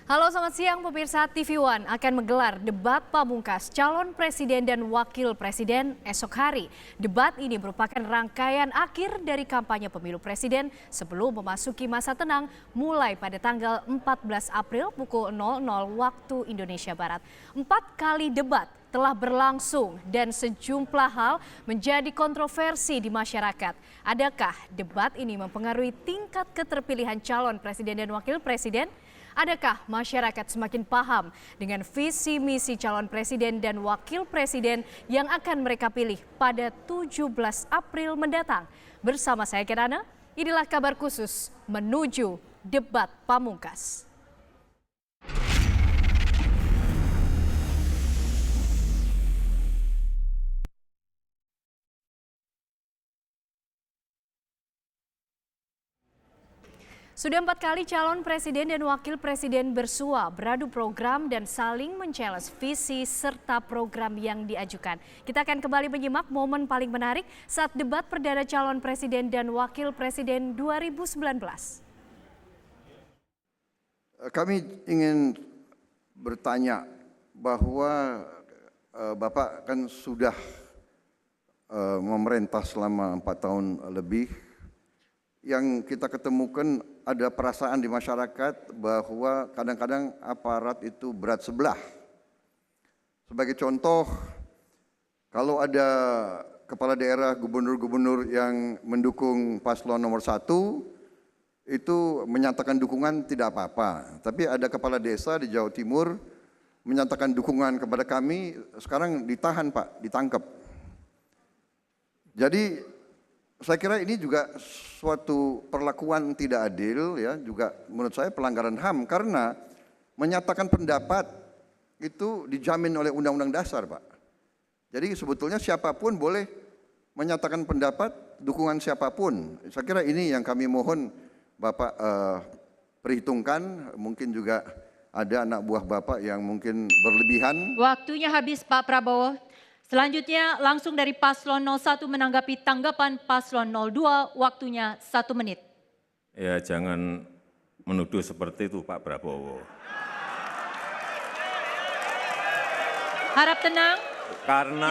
Halo, selamat siang pemirsa. TV One akan menggelar debat pamungkas calon presiden dan wakil presiden esok hari. Debat ini merupakan rangkaian akhir dari kampanye pemilu presiden sebelum memasuki masa tenang mulai pada tanggal 14 April pukul 00 waktu Indonesia Barat. 4 kali debat telah berlangsung dan sejumlah hal menjadi kontroversi di masyarakat. Adakah debat ini mempengaruhi tingkat keterpilihan calon presiden dan wakil presiden? Adakah masyarakat semakin paham dengan visi misi calon presiden dan wakil presiden yang akan mereka pilih pada 17 April mendatang? Bersama saya Kirana, inilah kabar khusus menuju debat pamungkas. Sudah 4 kali calon presiden dan wakil presiden bersua, beradu program dan saling men-challenge visi serta program yang diajukan. Kita akan kembali menyimak momen paling menarik saat debat perdana calon presiden dan wakil presiden 2019. Kami ingin bertanya bahwa Bapak kan sudah memerintah selama 4 tahun lebih. Yang kita ketemukan ada perasaan di masyarakat bahwa kadang-kadang aparat itu berat sebelah. Sebagai contoh, kalau ada kepala daerah, gubernur-gubernur yang mendukung paslon nomor 1, itu menyatakan dukungan tidak apa-apa. Tapi ada kepala desa di Jawa Timur menyatakan dukungan kepada kami, sekarang ditahan Pak, ditangkap. Jadi saya kira ini juga suatu perlakuan tidak adil, ya, juga menurut saya pelanggaran HAM karena menyatakan pendapat itu dijamin oleh Undang-Undang Dasar, Pak. Jadi sebetulnya siapapun boleh menyatakan pendapat dukungan siapapun. Saya kira ini yang kami mohon Bapak perhitungkan, mungkin juga ada anak buah Bapak yang mungkin berlebihan. Waktunya habis Pak Prabowo. Selanjutnya langsung dari Paslon 01 menanggapi tanggapan Paslon 02, waktunya 1 menit. Ya jangan menuduh seperti itu Pak Prabowo. Harap tenang,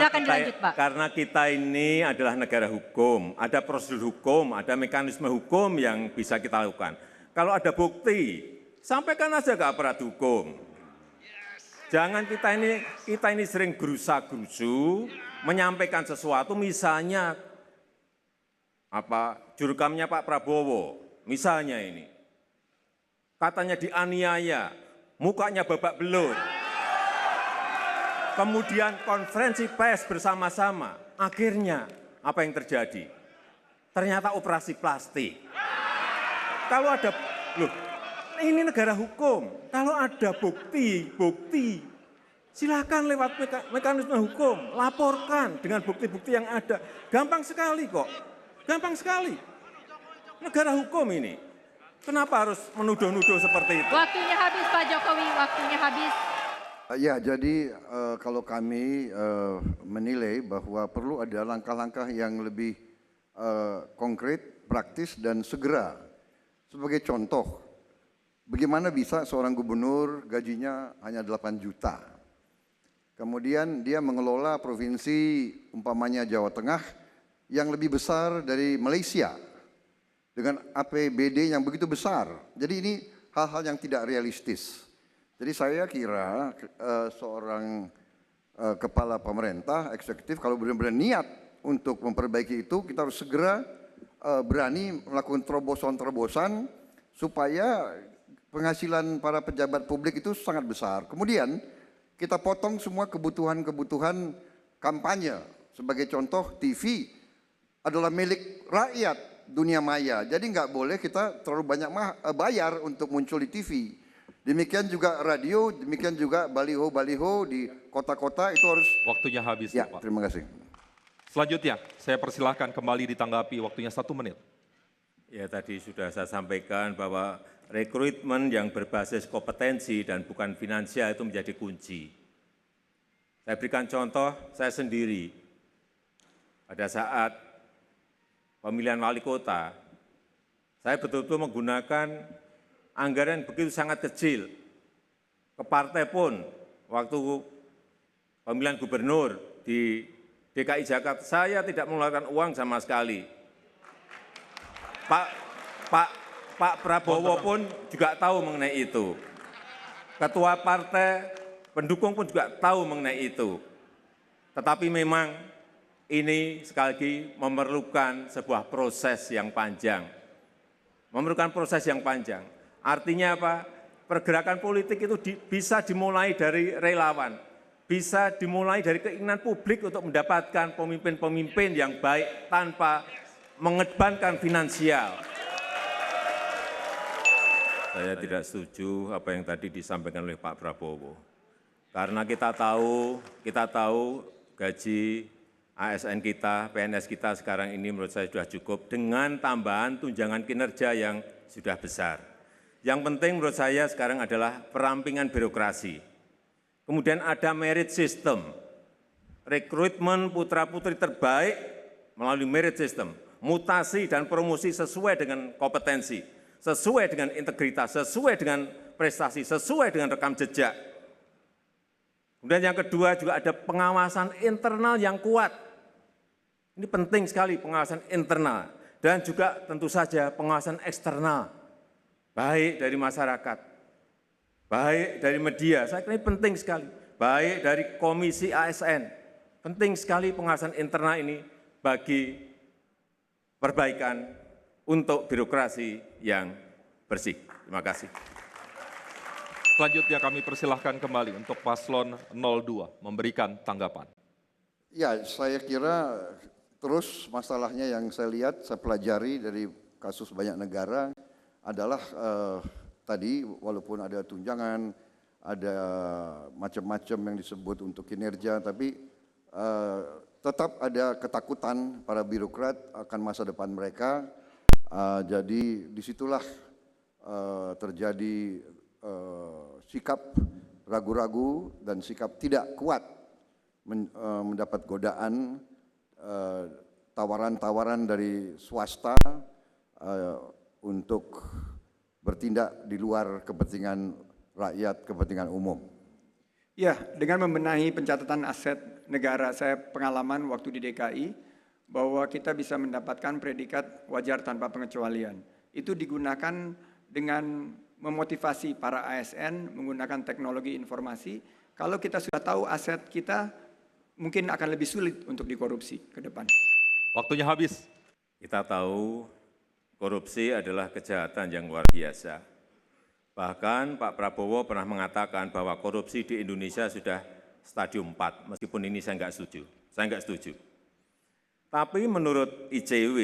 silakan dilanjut Pak. Karena kita ini adalah negara hukum, ada prosedur hukum, ada mekanisme hukum yang bisa kita lakukan. Kalau ada bukti, sampaikan aja ke aparat hukum. Jangan kita ini sering gerusa-gerusu menyampaikan sesuatu, misalnya jurukamnya Pak Prabowo, misalnya ini katanya dianiaya, mukanya babak belur. Kemudian konferensi pers bersama-sama, akhirnya apa yang terjadi? Ternyata operasi plastik. Kalau ada ini negara hukum, kalau ada bukti, silakan lewat mekanisme hukum, laporkan dengan bukti-bukti yang ada. Gampang sekali kok, gampang sekali. Negara hukum ini, kenapa harus menuduh-nuduh seperti itu? Waktunya habis Pak Jokowi, waktunya habis. Ya, jadi kalau kami menilai bahwa perlu ada langkah-langkah yang lebih konkret, praktis, dan segera. Sebagai contoh, bagaimana bisa seorang gubernur gajinya hanya 8 juta. Kemudian dia mengelola provinsi umpamanya Jawa Tengah yang lebih besar dari Malaysia dengan APBD yang begitu besar. Jadi ini hal-hal yang tidak realistis. Jadi saya kira seorang kepala pemerintah eksekutif kalau benar-benar niat untuk memperbaiki itu, kita harus segera berani melakukan terobosan-terobosan supaya penghasilan para pejabat publik itu sangat besar. Kemudian kita potong semua kebutuhan-kebutuhan kampanye. Sebagai contoh, TV adalah milik rakyat dunia maya. Jadi nggak boleh kita terlalu banyak bayar untuk muncul di TV. Demikian juga radio, demikian juga baliho-baliho di kota-kota itu harus. Waktunya habis ya, Pak. Terima kasih. Selanjutnya, saya persilahkan kembali ditanggapi, waktunya 1 menit. Ya tadi sudah saya sampaikan bahwa rekrutmen yang berbasis kompetensi dan bukan finansial itu menjadi kunci. Saya berikan contoh, saya sendiri pada saat pemilihan wali kota, saya betul-betul menggunakan anggaran begitu sangat kecil ke partai pun, waktu pemilihan gubernur di DKI Jakarta, saya tidak mengeluarkan uang sama sekali. Pak Prabowo pun juga tahu mengenai itu. Ketua partai, pendukung pun juga tahu mengenai itu. Tetapi memang ini sekali lagi memerlukan sebuah proses yang panjang. Memerlukan proses yang panjang. Artinya apa? Pergerakan politik itu bisa dimulai dari relawan, bisa dimulai dari keinginan publik untuk mendapatkan pemimpin-pemimpin yang baik tanpa mengedepankan finansial. Saya tidak setuju apa yang tadi disampaikan oleh Pak Prabowo. Karena kita tahu gaji ASN kita, PNS kita sekarang ini menurut saya sudah cukup dengan tambahan tunjangan kinerja yang sudah besar. Yang penting menurut saya sekarang adalah perampingan birokrasi. Kemudian ada merit system, rekrutmen putra-putri terbaik melalui merit system, mutasi dan promosi sesuai dengan kompetensi, sesuai dengan integritas, sesuai dengan prestasi, sesuai dengan rekam jejak. Kemudian yang kedua juga ada pengawasan internal yang kuat. Ini penting sekali pengawasan internal dan juga tentu saja pengawasan eksternal, baik dari masyarakat, baik dari media, saya kira ini penting sekali, baik dari Komisi ASN, penting sekali pengawasan internal ini bagi perbaikan untuk birokrasi yang bersih. Terima kasih. Selanjutnya kami persilahkan kembali untuk paslon 02 memberikan tanggapan. Ya, saya kira terus masalahnya yang saya lihat, saya pelajari dari kasus banyak negara adalah tadi walaupun ada tunjangan, ada macam-macam yang disebut untuk kinerja, tapi tetap ada ketakutan para birokrat akan masa depan mereka. Jadi disitulah terjadi sikap ragu-ragu dan sikap tidak kuat mendapat godaan tawaran-tawaran dari swasta untuk bertindak di luar kepentingan rakyat, kepentingan umum. Ya, dengan membenahi pencatatan aset negara, saya pengalaman waktu di DKI bahwa kita bisa mendapatkan predikat wajar tanpa pengecualian. Itu digunakan dengan memotivasi para ASN menggunakan teknologi informasi. Kalau kita sudah tahu aset kita, mungkin akan lebih sulit untuk dikorupsi ke depan. Waktunya habis. Kita tahu korupsi adalah kejahatan yang luar biasa. Bahkan Pak Prabowo pernah mengatakan bahwa korupsi di Indonesia sudah stadium 4, meskipun ini saya enggak setuju. Tapi menurut ICW,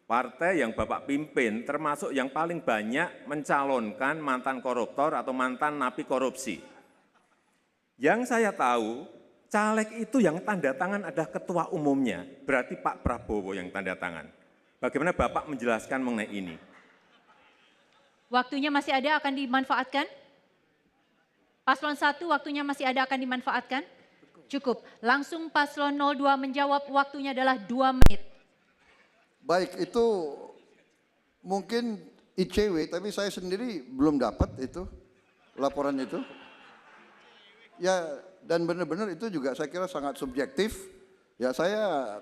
partai yang Bapak pimpin termasuk yang paling banyak mencalonkan mantan koruptor atau mantan napi korupsi. Yang saya tahu, caleg itu yang tanda tangan adalah ketua umumnya, berarti Pak Prabowo yang tanda tangan. Bagaimana Bapak menjelaskan mengenai ini? Waktunya masih ada akan dimanfaatkan? Paslon 1 waktunya masih ada akan dimanfaatkan? Cukup. Langsung paslon 02 menjawab, waktunya adalah 2 menit. Baik, itu mungkin ICW, tapi saya sendiri belum dapat itu, laporan itu. Ya, dan benar-benar itu juga saya kira sangat subjektif. Ya, saya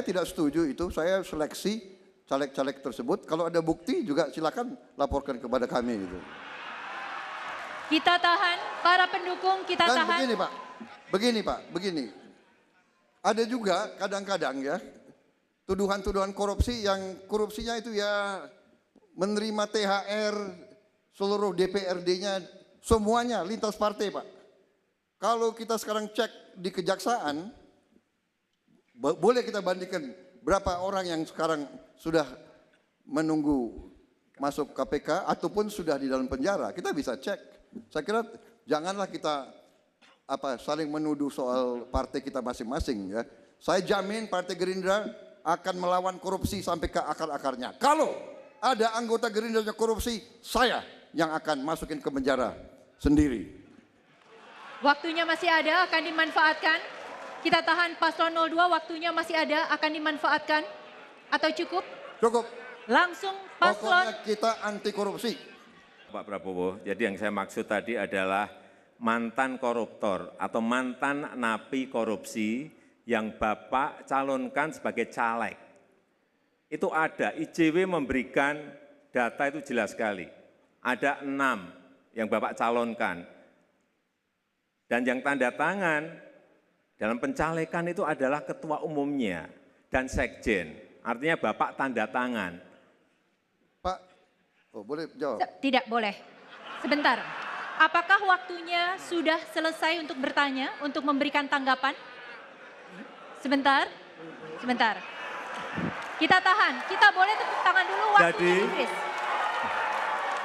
tidak setuju itu, saya seleksi caleg-caleg tersebut. Kalau ada bukti juga silakan laporkan kepada kami gitu. Kita tahan, para pendukung kita Dan tahan. begini. Ada juga kadang-kadang ya, tuduhan-tuduhan korupsi yang korupsinya itu ya menerima THR seluruh DPRD-nya semuanya lintas partai, Pak. Kalau kita sekarang cek di kejaksaan, boleh kita bandingkan berapa orang yang sekarang sudah menunggu masuk KPK ataupun sudah di dalam penjara. Kita bisa cek. Saya kira janganlah kita saling menuduh soal partai kita masing-masing ya. Saya jamin Partai Gerindra akan melawan korupsi sampai ke akar-akarnya. Kalau ada anggota Gerindra yang korupsi, saya yang akan masukin ke penjara sendiri. Waktunya masih ada, akan dimanfaatkan. Kita tahan paslon 02, waktunya masih ada, akan dimanfaatkan. Atau cukup? Cukup. Langsung paslon. Pokoknya kita anti korupsi. Pak Prabowo, jadi yang saya maksud tadi adalah mantan koruptor atau mantan napi korupsi yang Bapak calonkan sebagai caleg. Itu ada, IJW memberikan data itu jelas sekali. Ada 6 yang Bapak calonkan. Dan yang tanda tangan dalam pencalekan itu adalah ketua umumnya dan sekjen. Artinya Bapak tanda tangan. Pak, oh boleh jawab? Tidak boleh. Sebentar. Apakah waktunya sudah selesai untuk bertanya, untuk memberikan tanggapan? Sebentar. Sebentar. Kita tahan. Kita boleh tepuk tangan dulu, waktunya Jadi- di-freeze.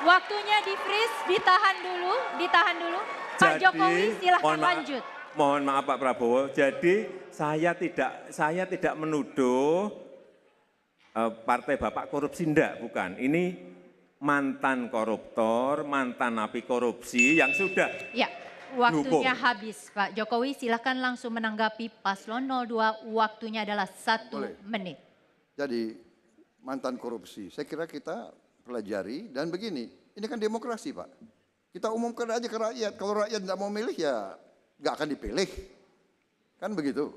Waktunya di-freeze, ditahan dulu, ditahan dulu. Pak Jokowi silahkan lanjut. Mohon maaf Pak Prabowo, jadi saya tidak menuduh partai Bapak korupsi, enggak, bukan. Ini mantan koruptor, mantan napi korupsi yang sudah Ya, waktunya Hukum. habis. Pak Jokowi silahkan langsung menanggapi paslon 02, waktunya adalah 1 Boleh. menit. Jadi mantan korupsi, saya kira kita pelajari dan begini, ini kan demokrasi Pak. Kita umumkan aja ke rakyat, kalau rakyat tidak mau milih ya nggak akan dipilih. Kan begitu.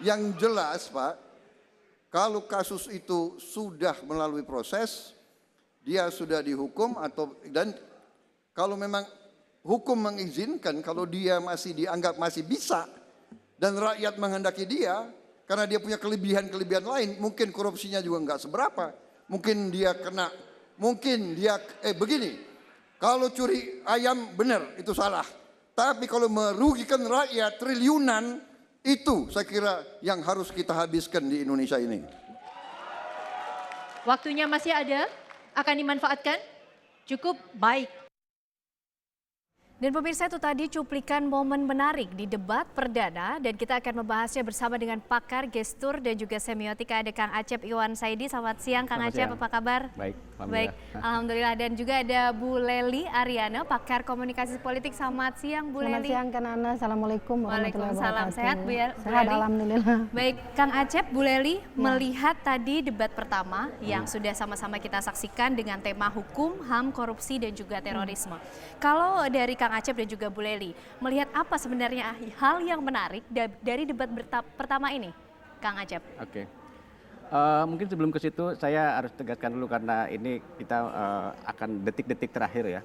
Yang jelas Pak, kalau kasus itu sudah melalui proses, dia sudah dihukum dan kalau memang hukum mengizinkan, kalau dia masih dianggap masih bisa dan rakyat menghendaki dia, karena dia punya kelebihan-kelebihan lain, mungkin korupsinya juga nggak seberapa, mungkin dia kena, mungkin dia begini, kalau curi ayam benar itu salah, tapi kalau merugikan rakyat triliunan, itu saya kira yang harus kita habiskan di Indonesia ini. Waktunya masih ada, akan dimanfaatkan? Cukup baik. Dan pemirsa, itu tadi cuplikan momen menarik di debat perdana dan kita akan membahasnya bersama dengan pakar gestur dan juga semiotika, ada Kang Acep Iwan Saidi. Selamat siang Kang Acep, apa kabar? Baik, Baik, alhamdulillah. Dan juga ada Bu Lely Ariana, pakar komunikasi politik. Selamat siang Bu Selamat Lely. siang Kak Nana, Assalamualaikum warahmatullahi Waalaikumsalam. wabarakatuh. Sehat Bu Sehat, Lely? alhamdulillah. Baik, Kang Acep, Bu Lely, melihat tadi debat pertama yang sudah sama-sama kita saksikan dengan tema hukum, HAM, korupsi dan juga terorisme. Kalau dari Kang Acep dan juga Bu Lely, melihat apa sebenarnya hal yang menarik dari debat pertama ini, Kang Acep? Oke. Mungkin sebelum ke situ saya harus tegaskan dulu karena ini kita akan detik-detik terakhir ya.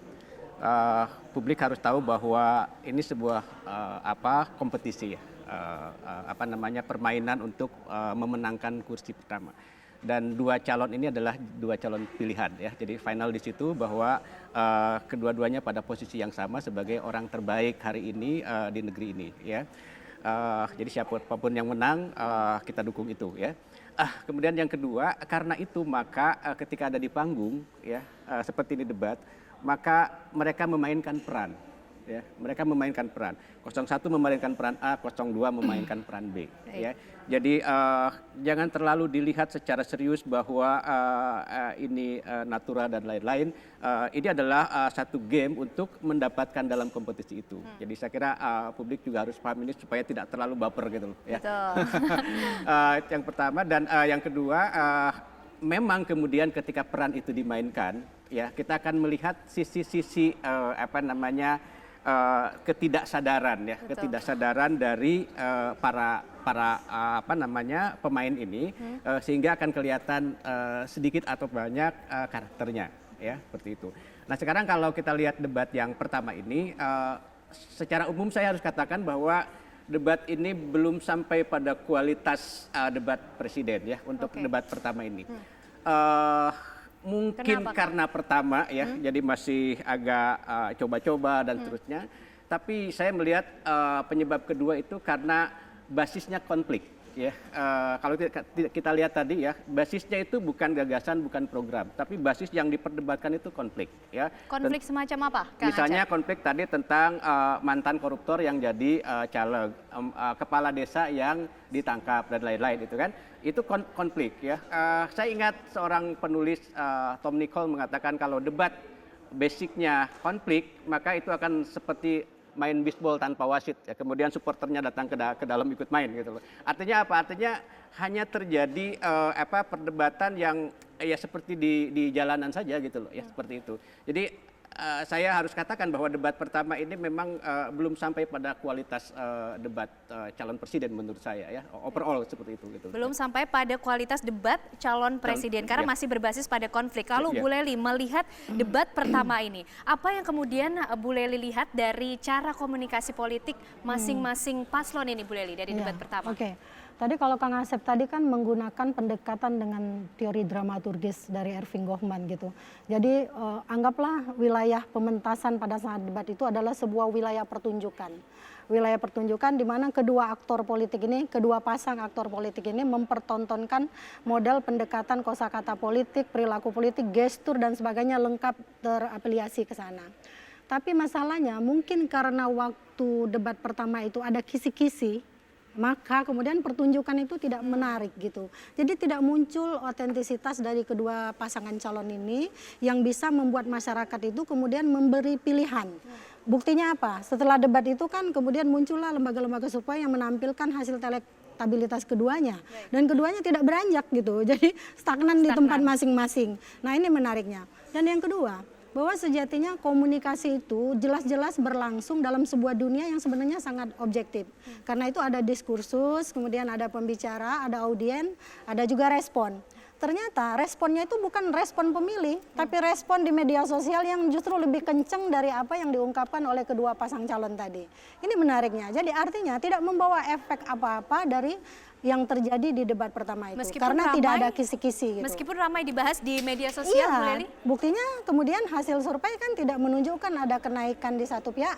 Publik harus tahu bahwa ini sebuah kompetisi ya. Permainan untuk memenangkan kursi pertama. Dan 2 calon ini adalah 2 calon pilihan ya. Jadi final di situ bahwa kedua-duanya pada posisi yang sama sebagai orang terbaik hari ini di negeri ini ya. Jadi siapapun yang menang kita dukung itu ya. Kemudian yang kedua, karena itu maka ketika ada di panggung ya seperti ini debat, maka mereka memainkan peran ya. Mereka memainkan peran. 01 memainkan peran A, 02 memainkan peran B ya. Jadi jangan terlalu dilihat secara serius bahwa ini natural dan lain-lain. Ini adalah satu game untuk mendapatkan dalam kompetisi itu. Jadi saya kira publik juga harus paham ini supaya tidak terlalu baper gitu loh ya. Betul. Yang pertama dan yang kedua memang kemudian ketika peran itu dimainkan ya kita akan melihat sisi-sisi ketidaksadaran ya. Betul. Ketidaksadaran dari para pemain ini sehingga akan kelihatan sedikit atau banyak karakternya ya seperti itu. Nah sekarang kalau kita lihat debat yang pertama ini secara umum saya harus katakan bahwa debat ini belum sampai pada kualitas debat presiden ya untuk debat pertama ini. Mungkin Kenapa, karena pertama ya, jadi masih agak coba-coba dan seterusnya. Tapi saya melihat penyebab kedua itu karena basisnya konflik. Ya, kalau kita lihat tadi ya, basisnya itu bukan gagasan, bukan program, tapi basis yang diperdebatkan itu konflik. Ya. Konflik semacam apa, Kang Misalnya Acep? konflik tadi tentang mantan koruptor yang jadi caleg, kepala desa yang ditangkap dan lain-lain itu kan, itu konflik ya. Saya ingat seorang penulis Tom Nicol mengatakan kalau debat basicnya konflik maka itu akan seperti main bisbol tanpa wasit, ya, kemudian supporternya datang ke dalam ikut main gitu loh. Artinya apa? Artinya hanya terjadi perdebatan yang ya seperti di jalanan saja gitu loh, ya seperti itu. Jadi saya harus katakan bahwa debat pertama ini memang belum sampai pada kualitas debat calon presiden menurut saya, ya, overall seperti itu gitu. Belum sampai pada kualitas debat calon presiden karena masih berbasis pada konflik. Lalu Bu Lely melihat debat pertama ini, apa yang kemudian Bu Lely lihat dari cara komunikasi politik masing-masing paslon ini, Bu Lely, dari debat pertama? Oke. Tadi kalau Kang Asep tadi kan menggunakan pendekatan dengan teori dramaturgis dari Erving Goffman gitu. Jadi anggaplah wilayah pementasan pada saat debat itu adalah sebuah wilayah pertunjukan. Wilayah pertunjukan di mana kedua pasang aktor politik ini mempertontonkan model pendekatan kosakata politik, perilaku politik, gestur dan sebagainya lengkap terafiliasi ke sana. Tapi masalahnya mungkin karena waktu debat pertama itu ada kisi-kisi, maka kemudian pertunjukan itu tidak menarik gitu. Jadi tidak muncul otentisitas dari kedua pasangan calon ini yang bisa membuat masyarakat itu kemudian memberi pilihan. Buktinya apa? Setelah debat itu kan kemudian muncullah lembaga-lembaga survei yang menampilkan hasil elektabilitas keduanya. Dan keduanya tidak beranjak gitu, jadi stagnan di tempat masing-masing. Nah ini menariknya. Dan yang kedua, bahwa sejatinya komunikasi itu jelas-jelas berlangsung dalam sebuah dunia yang sebenarnya sangat objektif. Karena itu ada diskursus, kemudian ada pembicara, ada audien, ada juga respon. Ternyata responnya itu bukan respon pemilih, tapi respon di media sosial yang justru lebih kenceng dari apa yang diungkapkan oleh kedua pasang calon tadi. Ini menariknya, jadi artinya tidak membawa efek apa-apa dari yang terjadi di debat pertama itu. Meskipun karena ramai, tidak ada kisi-kisi gitu. Meskipun ramai dibahas di media sosial, iya, Bu Lely? buktinya kemudian hasil survei kan tidak menunjukkan ada kenaikan di satu pihak,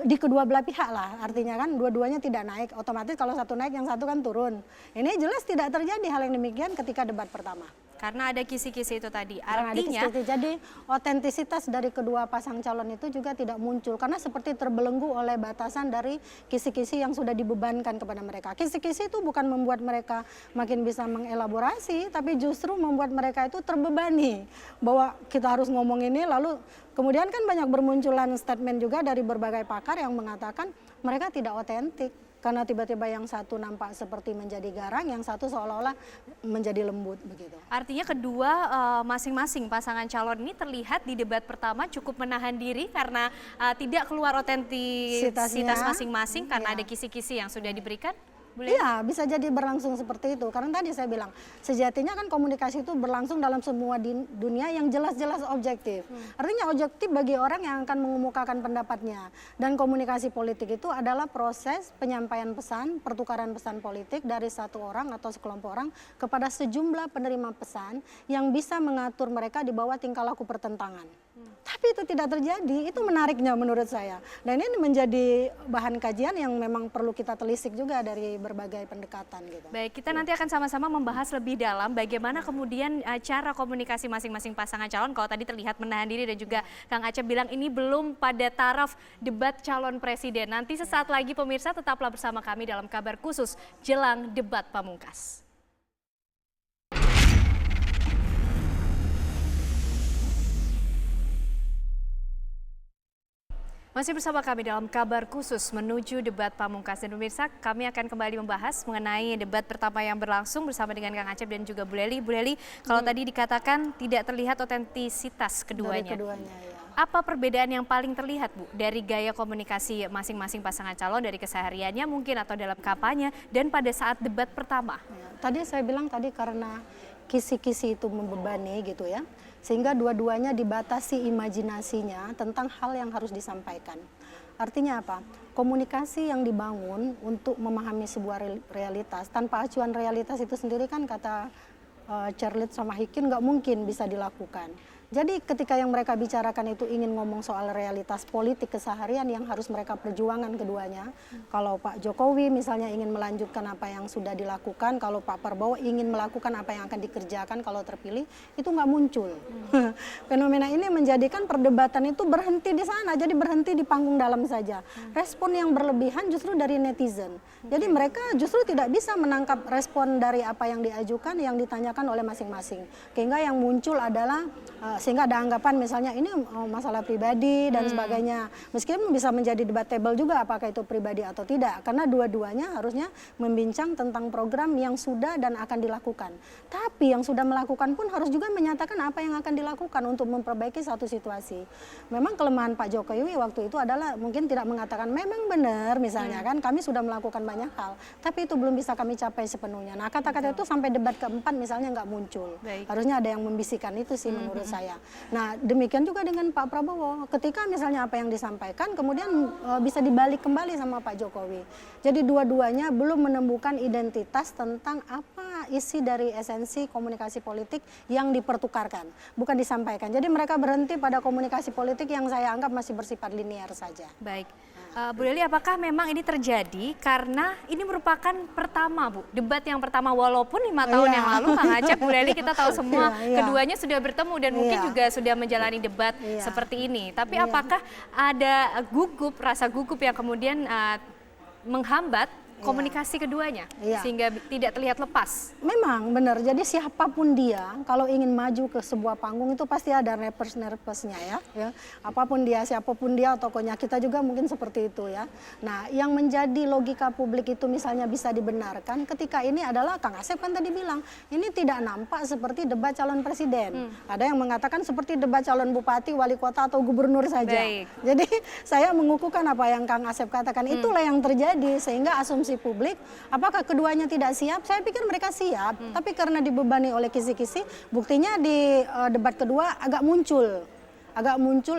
di kedua belah pihak lah. Artinya kan dua-duanya tidak naik, otomatis kalau satu naik yang satu kan turun. Ini jelas tidak terjadi hal yang demikian ketika debat pertama. Karena ada kisi-kisi itu tadi. Artinya, jadi otentisitas dari kedua pasang calon itu juga tidak muncul. Karena seperti terbelenggu oleh batasan dari kisi-kisi yang sudah dibebankan kepada mereka. Kisi-kisi itu bukan membuat mereka makin bisa mengelaborasi, tapi justru membuat mereka itu terbebani. Bahwa kita harus ngomong ini, lalu kemudian kan banyak bermunculan statement juga dari berbagai pakar yang mengatakan mereka tidak otentik. Karena tiba-tiba yang satu nampak seperti menjadi garang, yang satu seolah-olah menjadi lembut begitu. Artinya kedua masing-masing pasangan calon ini terlihat di debat pertama cukup menahan diri karena tidak keluar otentisitas masing-masing karena ada kisi-kisi yang sudah diberikan. Iya, bisa jadi berlangsung seperti itu. Karena tadi saya bilang, sejatinya kan komunikasi itu berlangsung dalam semua dunia yang jelas-jelas objektif. Artinya objektif bagi orang yang akan mengemukakan pendapatnya. Dan komunikasi politik itu adalah proses penyampaian pesan, pertukaran pesan politik dari satu orang atau sekelompok orang kepada sejumlah penerima pesan yang bisa mengatur mereka di bawah tingkah laku pertentangan. Tapi itu tidak terjadi, itu menariknya menurut saya. Dan ini menjadi bahan kajian yang memang perlu kita telisik juga dari berbagai pendekatan gitu. Baik, kita nanti akan sama-sama membahas lebih dalam bagaimana kemudian cara komunikasi masing-masing pasangan calon. Kalau tadi terlihat menahan diri dan juga Kang Acep bilang ini belum pada taraf debat calon presiden. Nanti sesaat lagi pemirsa tetaplah bersama kami dalam kabar khusus jelang debat pamungkas. Masih bersama kami dalam kabar khusus menuju debat pamungkas. Dan pemirsa, kami akan kembali membahas mengenai debat pertama yang berlangsung bersama dengan Kang Acep dan juga Bu Lely. Bu Lely, kalau tadi dikatakan tidak terlihat otentisitas keduanya. Ya. Apa perbedaan yang paling terlihat, Bu, dari gaya komunikasi masing-masing pasangan calon dari kesehariannya mungkin atau dalam kampanye dan pada saat debat pertama? Ya, tadi saya bilang karena kisi-kisi itu membebani gitu ya. Sehingga dua-duanya dibatasi imajinasinya tentang hal yang harus disampaikan. Artinya apa? Komunikasi yang dibangun untuk memahami sebuah realitas, tanpa acuan realitas itu sendiri kan kata Charlotte sama Hikin nggak mungkin bisa dilakukan. Jadi ketika yang mereka bicarakan itu ingin ngomong soal realitas politik keseharian yang harus mereka perjuangan keduanya. Kalau Pak Jokowi misalnya ingin melanjutkan apa yang sudah dilakukan, kalau Pak Prabowo ingin melakukan apa yang akan dikerjakan kalau terpilih, itu nggak muncul. Fenomena ini menjadikan perdebatan itu berhenti di sana, jadi berhenti di panggung dalam saja. Respon yang berlebihan justru dari netizen. Jadi mereka justru tidak bisa menangkap respon dari apa yang diajukan, yang ditanyakan oleh masing-masing. Sehingga yang muncul adalah sehingga ada anggapan misalnya ini masalah pribadi dan sebagainya. Meskipun bisa menjadi debatable juga apakah itu pribadi atau tidak, karena dua-duanya harusnya membincang tentang program yang sudah dan akan dilakukan. Tapi yang sudah melakukan pun harus juga menyatakan apa yang akan dilakukan untuk memperbaiki satu situasi. Memang kelemahan Pak Jokowi waktu itu adalah mungkin tidak mengatakan memang benar misalnya kan kami sudah melakukan banyak hal, tapi itu belum bisa kami capai sepenuhnya. Nah kata-kata itu sampai debat keempat misalnya nggak muncul. Harusnya ada yang membisikkan itu sih menurut saya. Nah demikian juga dengan Pak Prabowo, ketika misalnya apa yang disampaikan kemudian bisa dibalik kembali sama Pak Jokowi. Jadi dua-duanya belum menemukan identitas tentang apa isi dari esensi komunikasi politik yang dipertukarkan, bukan disampaikan. Jadi mereka berhenti pada komunikasi politik yang saya anggap masih bersifat linear saja. Baik. Bu Deli, apakah memang ini terjadi karena ini merupakan pertama, Bu, debat yang pertama walaupun 5 tahun yang lalu Kang Acep, Bu Deli kita tahu semua keduanya sudah bertemu dan mungkin juga sudah menjalani debat seperti ini. Tapi apakah ada rasa gugup yang kemudian menghambat komunikasi keduanya sehingga tidak terlihat lepas? Memang benar, jadi siapapun dia kalau ingin maju ke sebuah panggung itu pasti ada nervous-nervousnya ya. Apapun dia, siapapun dia, tokohnya kita juga mungkin seperti itu ya. Nah yang menjadi logika publik itu misalnya bisa dibenarkan ketika ini adalah Kang Asep kan tadi bilang ini tidak nampak seperti debat calon presiden. Ada yang mengatakan seperti debat calon bupati, wali kota atau gubernur saja. Jadi saya mengukuhkan apa yang Kang Asep katakan, itulah yang terjadi sehingga asumsi publik, apakah keduanya tidak siap? Saya pikir mereka siap, tapi karena dibebani oleh kisi-kisi, buktinya di debat kedua agak muncul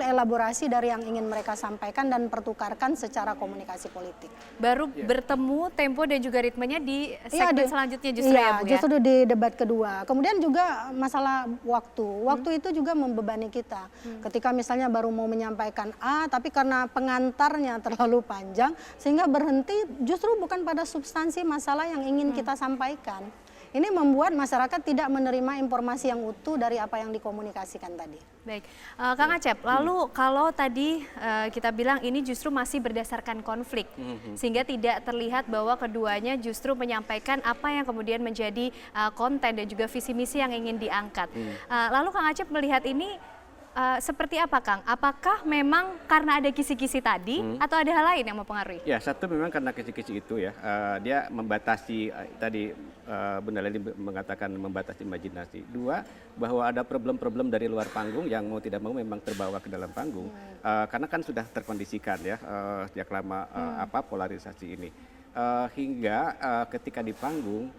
elaborasi dari yang ingin mereka sampaikan dan pertukarkan secara komunikasi politik. Baru bertemu tempo dan juga ritmenya di segmen selanjutnya justru ya Bu ya? Justru di debat kedua. Kemudian juga masalah waktu. Waktu itu juga membebani kita. Ketika misalnya baru mau menyampaikan A, tapi karena pengantarnya terlalu panjang, sehingga berhenti justru bukan pada substansi masalah yang ingin kita sampaikan. Ini membuat masyarakat tidak menerima informasi yang utuh dari apa yang dikomunikasikan tadi. Baik, Kang Acep, lalu kalau tadi kita bilang ini justru masih berdasarkan konflik, sehingga tidak terlihat bahwa keduanya justru menyampaikan apa yang kemudian menjadi konten dan juga visi misi yang ingin diangkat. Lalu Kang Acep melihat ini seperti apa Kang? Apakah memang karena ada kisi-kisi tadi atau ada hal lain yang mempengaruhi? Ya, satu memang karena kisi-kisi itu ya, dia membatasi tadi Bunda Leli mengatakan membatasi imajinasi. Dua, bahwa ada problem-problem dari luar panggung yang mau tidak mau memang terbawa ke dalam panggung, karena kan sudah terkondisikan ya sejak lama polarisasi ini. Hingga ketika di panggung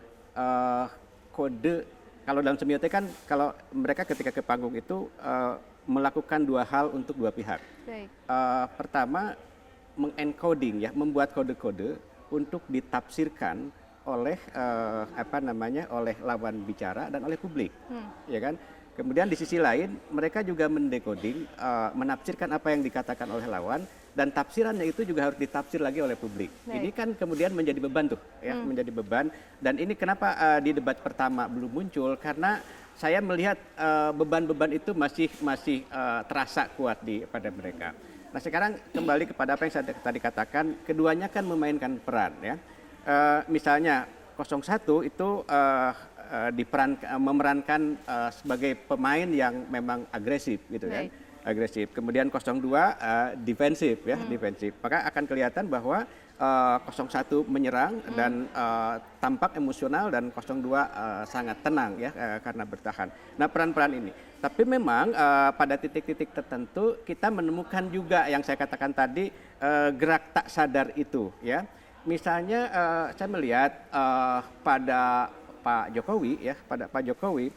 kode, kalau dalam semiotika kan kalau mereka ketika ke panggung itu melakukan dua hal untuk dua pihak. Pertama, mengencoding ya, membuat kode-kode untuk ditafsirkan oleh oleh lawan bicara dan oleh publik, ya kan. Kemudian di sisi lain mereka juga mendekoding, menafsirkan apa yang dikatakan oleh lawan dan tafsirannya itu juga harus ditafsir lagi oleh publik. Ini kan kemudian menjadi beban tuh, ya, menjadi beban. Dan ini kenapa di debat pertama belum muncul, karena saya melihat beban-beban itu masih terasa kuat pada mereka. Nah sekarang kembali kepada apa yang saya tadi katakan, keduanya kan memainkan peran ya. Misalnya 01 itu memerankan sebagai pemain yang memang agresif gitu kan. Agresif. Kemudian 02 defensif ya, defensif. Maka akan kelihatan bahwa 01 menyerang dan tampak emosional dan 02 sangat tenang ya karena bertahan. Nah peran-peran ini. Tapi memang pada titik-titik tertentu kita menemukan juga yang saya katakan tadi gerak tak sadar itu ya. Misalnya saya melihat pada Pak Jokowi ya, pada Pak Jokowi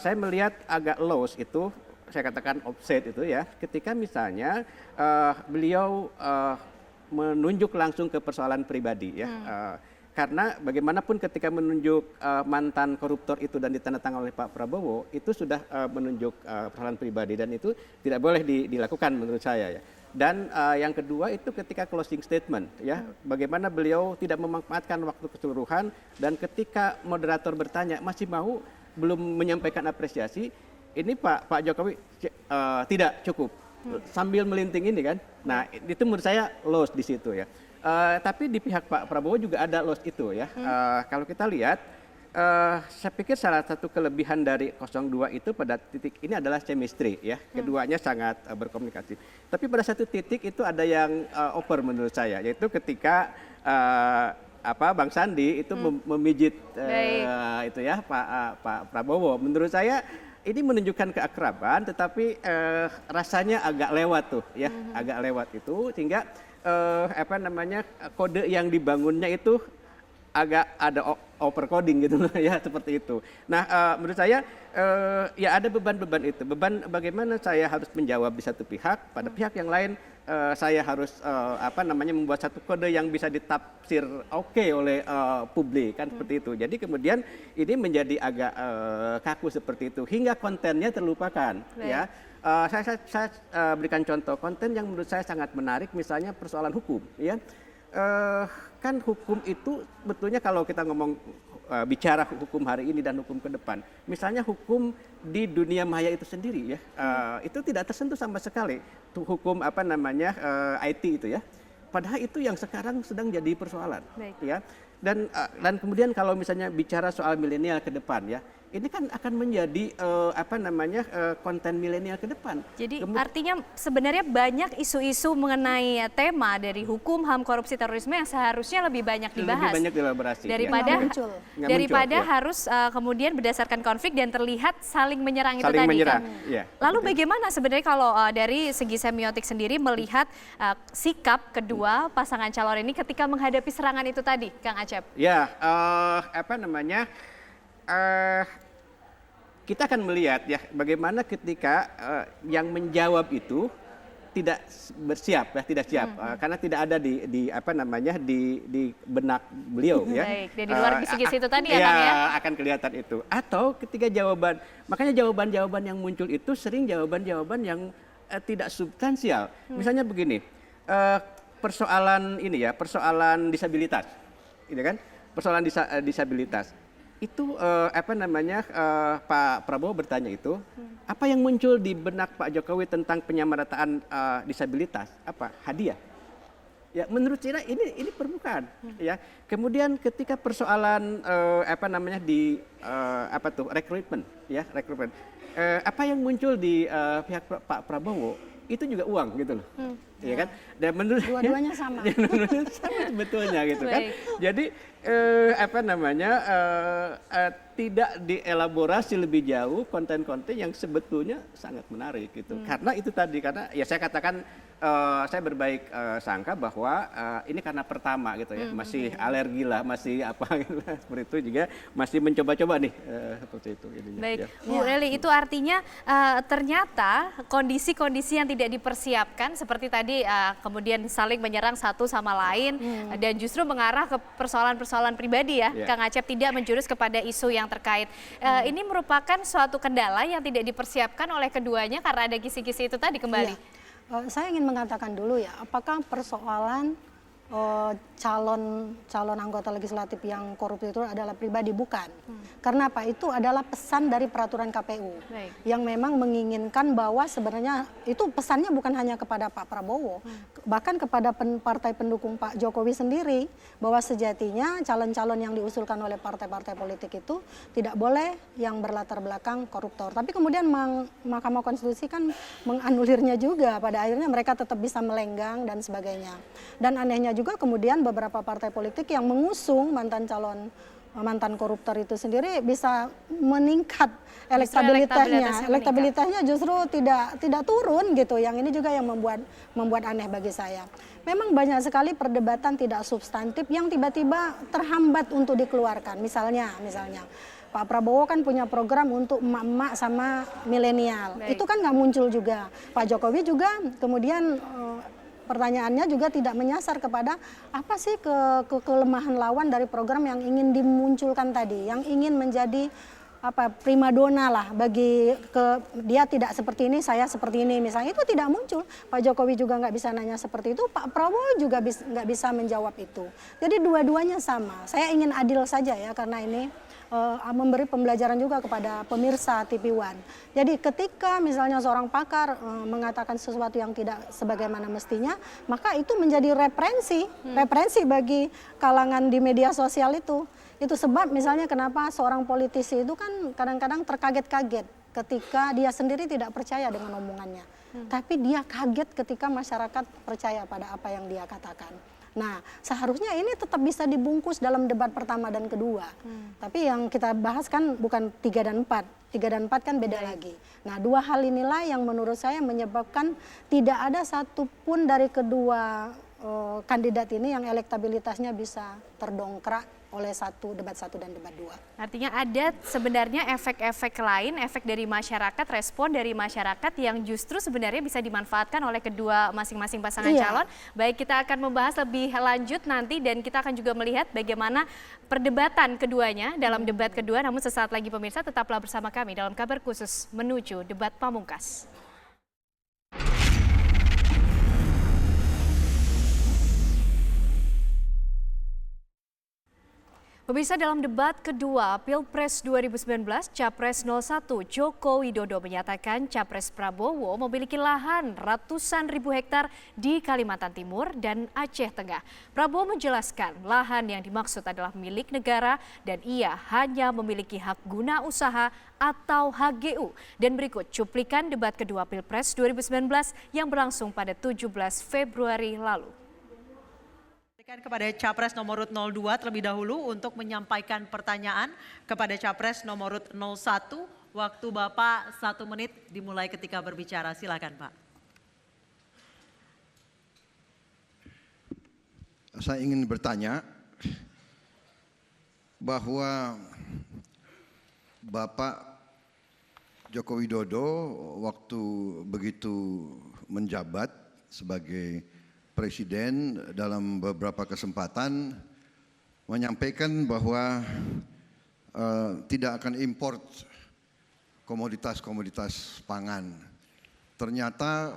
saya melihat agak lost itu, saya katakan offset itu ya, ketika misalnya beliau menunjuk langsung ke persoalan pribadi ya. Karena bagaimanapun ketika menunjuk mantan koruptor itu dan ditandatangani oleh Pak Prabowo, itu sudah menunjuk persoalan pribadi dan itu tidak boleh dilakukan menurut saya ya. Dan yang kedua itu ketika closing statement ya, bagaimana beliau tidak memanfaatkan waktu keseluruhan dan ketika moderator bertanya masih mau belum menyampaikan apresiasi, ini Pak Jokowi tidak cukup sambil melinting ini kan. Nah itu menurut saya lost di situ ya. Tapi di pihak Pak Prabowo juga ada loss itu ya. Kalau kita lihat Saya pikir salah satu kelebihan dari 02 itu pada titik ini adalah chemistry ya. Keduanya sangat berkomunikasi. Tapi pada satu titik itu ada yang over menurut saya, yaitu ketika Bang Sandi itu memijit itu ya Pak Prabowo. Menurut saya ini menunjukkan keakraban, tetapi rasanya agak lewat tuh ya, agak lewat itu sehingga kode yang dibangunnya itu agak ada overcoding gitu ya, seperti itu. Nah, menurut saya ya ada beban-beban itu. Beban bagaimana saya harus menjawab di satu pihak, pada pihak yang lain saya harus membuat satu kode yang bisa ditafsir oke oleh publik kan seperti itu. Jadi kemudian ini menjadi agak kaku seperti itu hingga kontennya terlupakan ya. Saya berikan contoh konten yang menurut saya sangat menarik, misalnya persoalan hukum ya. Kan hukum itu betulnya kalau kita ngomong bicara hukum hari ini dan hukum ke depan, misalnya hukum di dunia maya itu sendiri ya, itu tidak tersentuh sama sekali tuh hukum IT itu ya. Padahal itu yang sekarang sedang jadi persoalan ya. Dan kemudian kalau misalnya bicara soal milenial ke depan ya, ini kan akan menjadi konten milenial ke depan. Jadi artinya sebenarnya banyak isu-isu mengenai tema dari hukum, HAM, korupsi, terorisme yang seharusnya lebih banyak dibahas. Lebih banyak dielaborasi. Daripada harus kemudian berdasarkan konflik dan terlihat saling menyerang itu saling tadi menyerang, kan. ya. Lalu bagaimana sebenarnya kalau dari segi semiotik sendiri melihat sikap kedua pasangan calon ini ketika menghadapi serangan itu tadi, Kang Acep? Ya, kita akan melihat ya bagaimana ketika yang menjawab itu tidak bersiap ya, tidak siap karena tidak ada di benak beliau ya. Baik, dari luar kisi-kisi itu tadi ya Kang ya. Akan kelihatan itu. Atau ketika makanya jawaban-jawaban yang muncul itu sering jawaban-jawaban yang tidak substansial. Misalnya begini, persoalan disabilitas, gitu kan? Persoalan disabilitas. Itu Pak Prabowo bertanya itu, apa yang muncul di benak Pak Jokowi tentang penyamarataan disabilitas? Apa? Hadiah. Ya, menurut saya ini permukaan ya. Kemudian ketika persoalan rekrutmen ya, rekrutmen. Apa yang muncul di pihak Pak Prabowo itu juga uang gitu loh. Ya kan? Dan menurut dua-duanya sama. Sama sebetulnya gitu kan. Jadi tidak dielaborasi lebih jauh konten-konten yang sebetulnya sangat menarik gitu. Karena itu tadi, karena ya saya katakan saya berbaik sangka bahwa ini karena pertama gitu ya, masih alergi lah, masih gitu lah, seperti itu juga masih mencoba-coba nih seperti itu. Baik, ya. Bu Reli, itu artinya ternyata kondisi-kondisi yang tidak dipersiapkan seperti tadi kemudian saling menyerang satu sama lain dan justru mengarah ke persoalan-persoalan pribadi ya, Kang Acep, tidak menjurus kepada isu yang terkait. Ini merupakan suatu kendala yang tidak dipersiapkan oleh keduanya karena ada kisi-kisi itu tadi kembali. Saya ingin mengatakan dulu ya, apakah persoalan calon anggota legislatif yang korup itu adalah pribadi? Bukan. Karena apa? Itu adalah pesan dari peraturan KPU yang memang menginginkan bahwa sebenarnya itu pesannya bukan hanya kepada Pak Prabowo, bahkan kepada partai pendukung Pak Jokowi sendiri, bahwa sejatinya calon-calon yang diusulkan oleh partai-partai politik itu tidak boleh yang berlatar belakang koruptor. Tapi kemudian Mahkamah Konstitusi kan menganulirnya juga, pada akhirnya mereka tetap bisa melenggang dan sebagainya. Dan anehnya juga kemudian beberapa partai politik yang mengusung mantan koruptor itu sendiri bisa meningkat elektabilitasnya justru tidak turun gitu. Yang ini juga yang membuat aneh bagi saya. Memang banyak sekali perdebatan tidak substantif yang tiba-tiba terhambat untuk dikeluarkan. Misalnya Pak Prabowo kan punya program untuk emak-emak sama milenial. Itu kan nggak muncul juga. Pak Jokowi juga kemudian pertanyaannya juga tidak menyasar kepada apa sih kelemahan lawan dari program yang ingin dimunculkan tadi, yang ingin menjadi primadona lah bagi dia tidak seperti ini, saya seperti ini misalnya, itu tidak muncul. Pak Jokowi juga nggak bisa nanya seperti itu, Pak Prabowo juga nggak bisa menjawab itu. Jadi dua-duanya sama. Saya ingin adil saja ya, karena ini memberi pembelajaran juga kepada pemirsa TV One. Jadi ketika misalnya seorang pakar mengatakan sesuatu yang tidak sebagaimana mestinya, maka itu menjadi referensi bagi kalangan di media sosial itu. Itu sebab misalnya kenapa seorang politisi itu kan kadang-kadang terkaget-kaget ketika dia sendiri tidak percaya dengan omongannya. Tapi dia kaget ketika masyarakat percaya pada apa yang dia katakan. Nah, seharusnya ini tetap bisa dibungkus dalam debat pertama dan kedua. Tapi yang kita bahas kan bukan 3 dan 4. 3 dan 4 kan beda lagi. Nah, dua hal inilah yang menurut saya menyebabkan tidak ada satupun dari kedua kandidat ini yang elektabilitasnya bisa terdongkrak oleh debat 1 dan debat 2. Artinya ada sebenarnya efek-efek lain, efek dari masyarakat, respon dari masyarakat yang justru sebenarnya bisa dimanfaatkan oleh kedua masing-masing pasangan calon. Baik, kita akan membahas lebih lanjut nanti dan kita akan juga melihat bagaimana perdebatan keduanya dalam debat kedua. Namun sesaat lagi pemirsa tetaplah bersama kami dalam kabar khusus menuju debat pamungkas. Pemirsa, dalam debat kedua Pilpres 2019, Capres 01 Joko Widodo menyatakan Capres Prabowo memiliki lahan ratusan ribu hektar di Kalimantan Timur dan Aceh Tengah. Prabowo menjelaskan lahan yang dimaksud adalah milik negara dan ia hanya memiliki hak guna usaha atau HGU. Dan berikut cuplikan debat kedua Pilpres 2019 yang berlangsung pada 17 Februari lalu. Kepada Capres nomor urut 02 terlebih dahulu untuk menyampaikan pertanyaan kepada Capres nomor urut 01. Waktu Bapak 1 menit dimulai ketika berbicara. Silakan Pak. Saya ingin bertanya bahwa Bapak Joko Widodo waktu begitu menjabat sebagai Presiden dalam beberapa kesempatan menyampaikan bahwa tidak akan import komoditas-komoditas pangan. Ternyata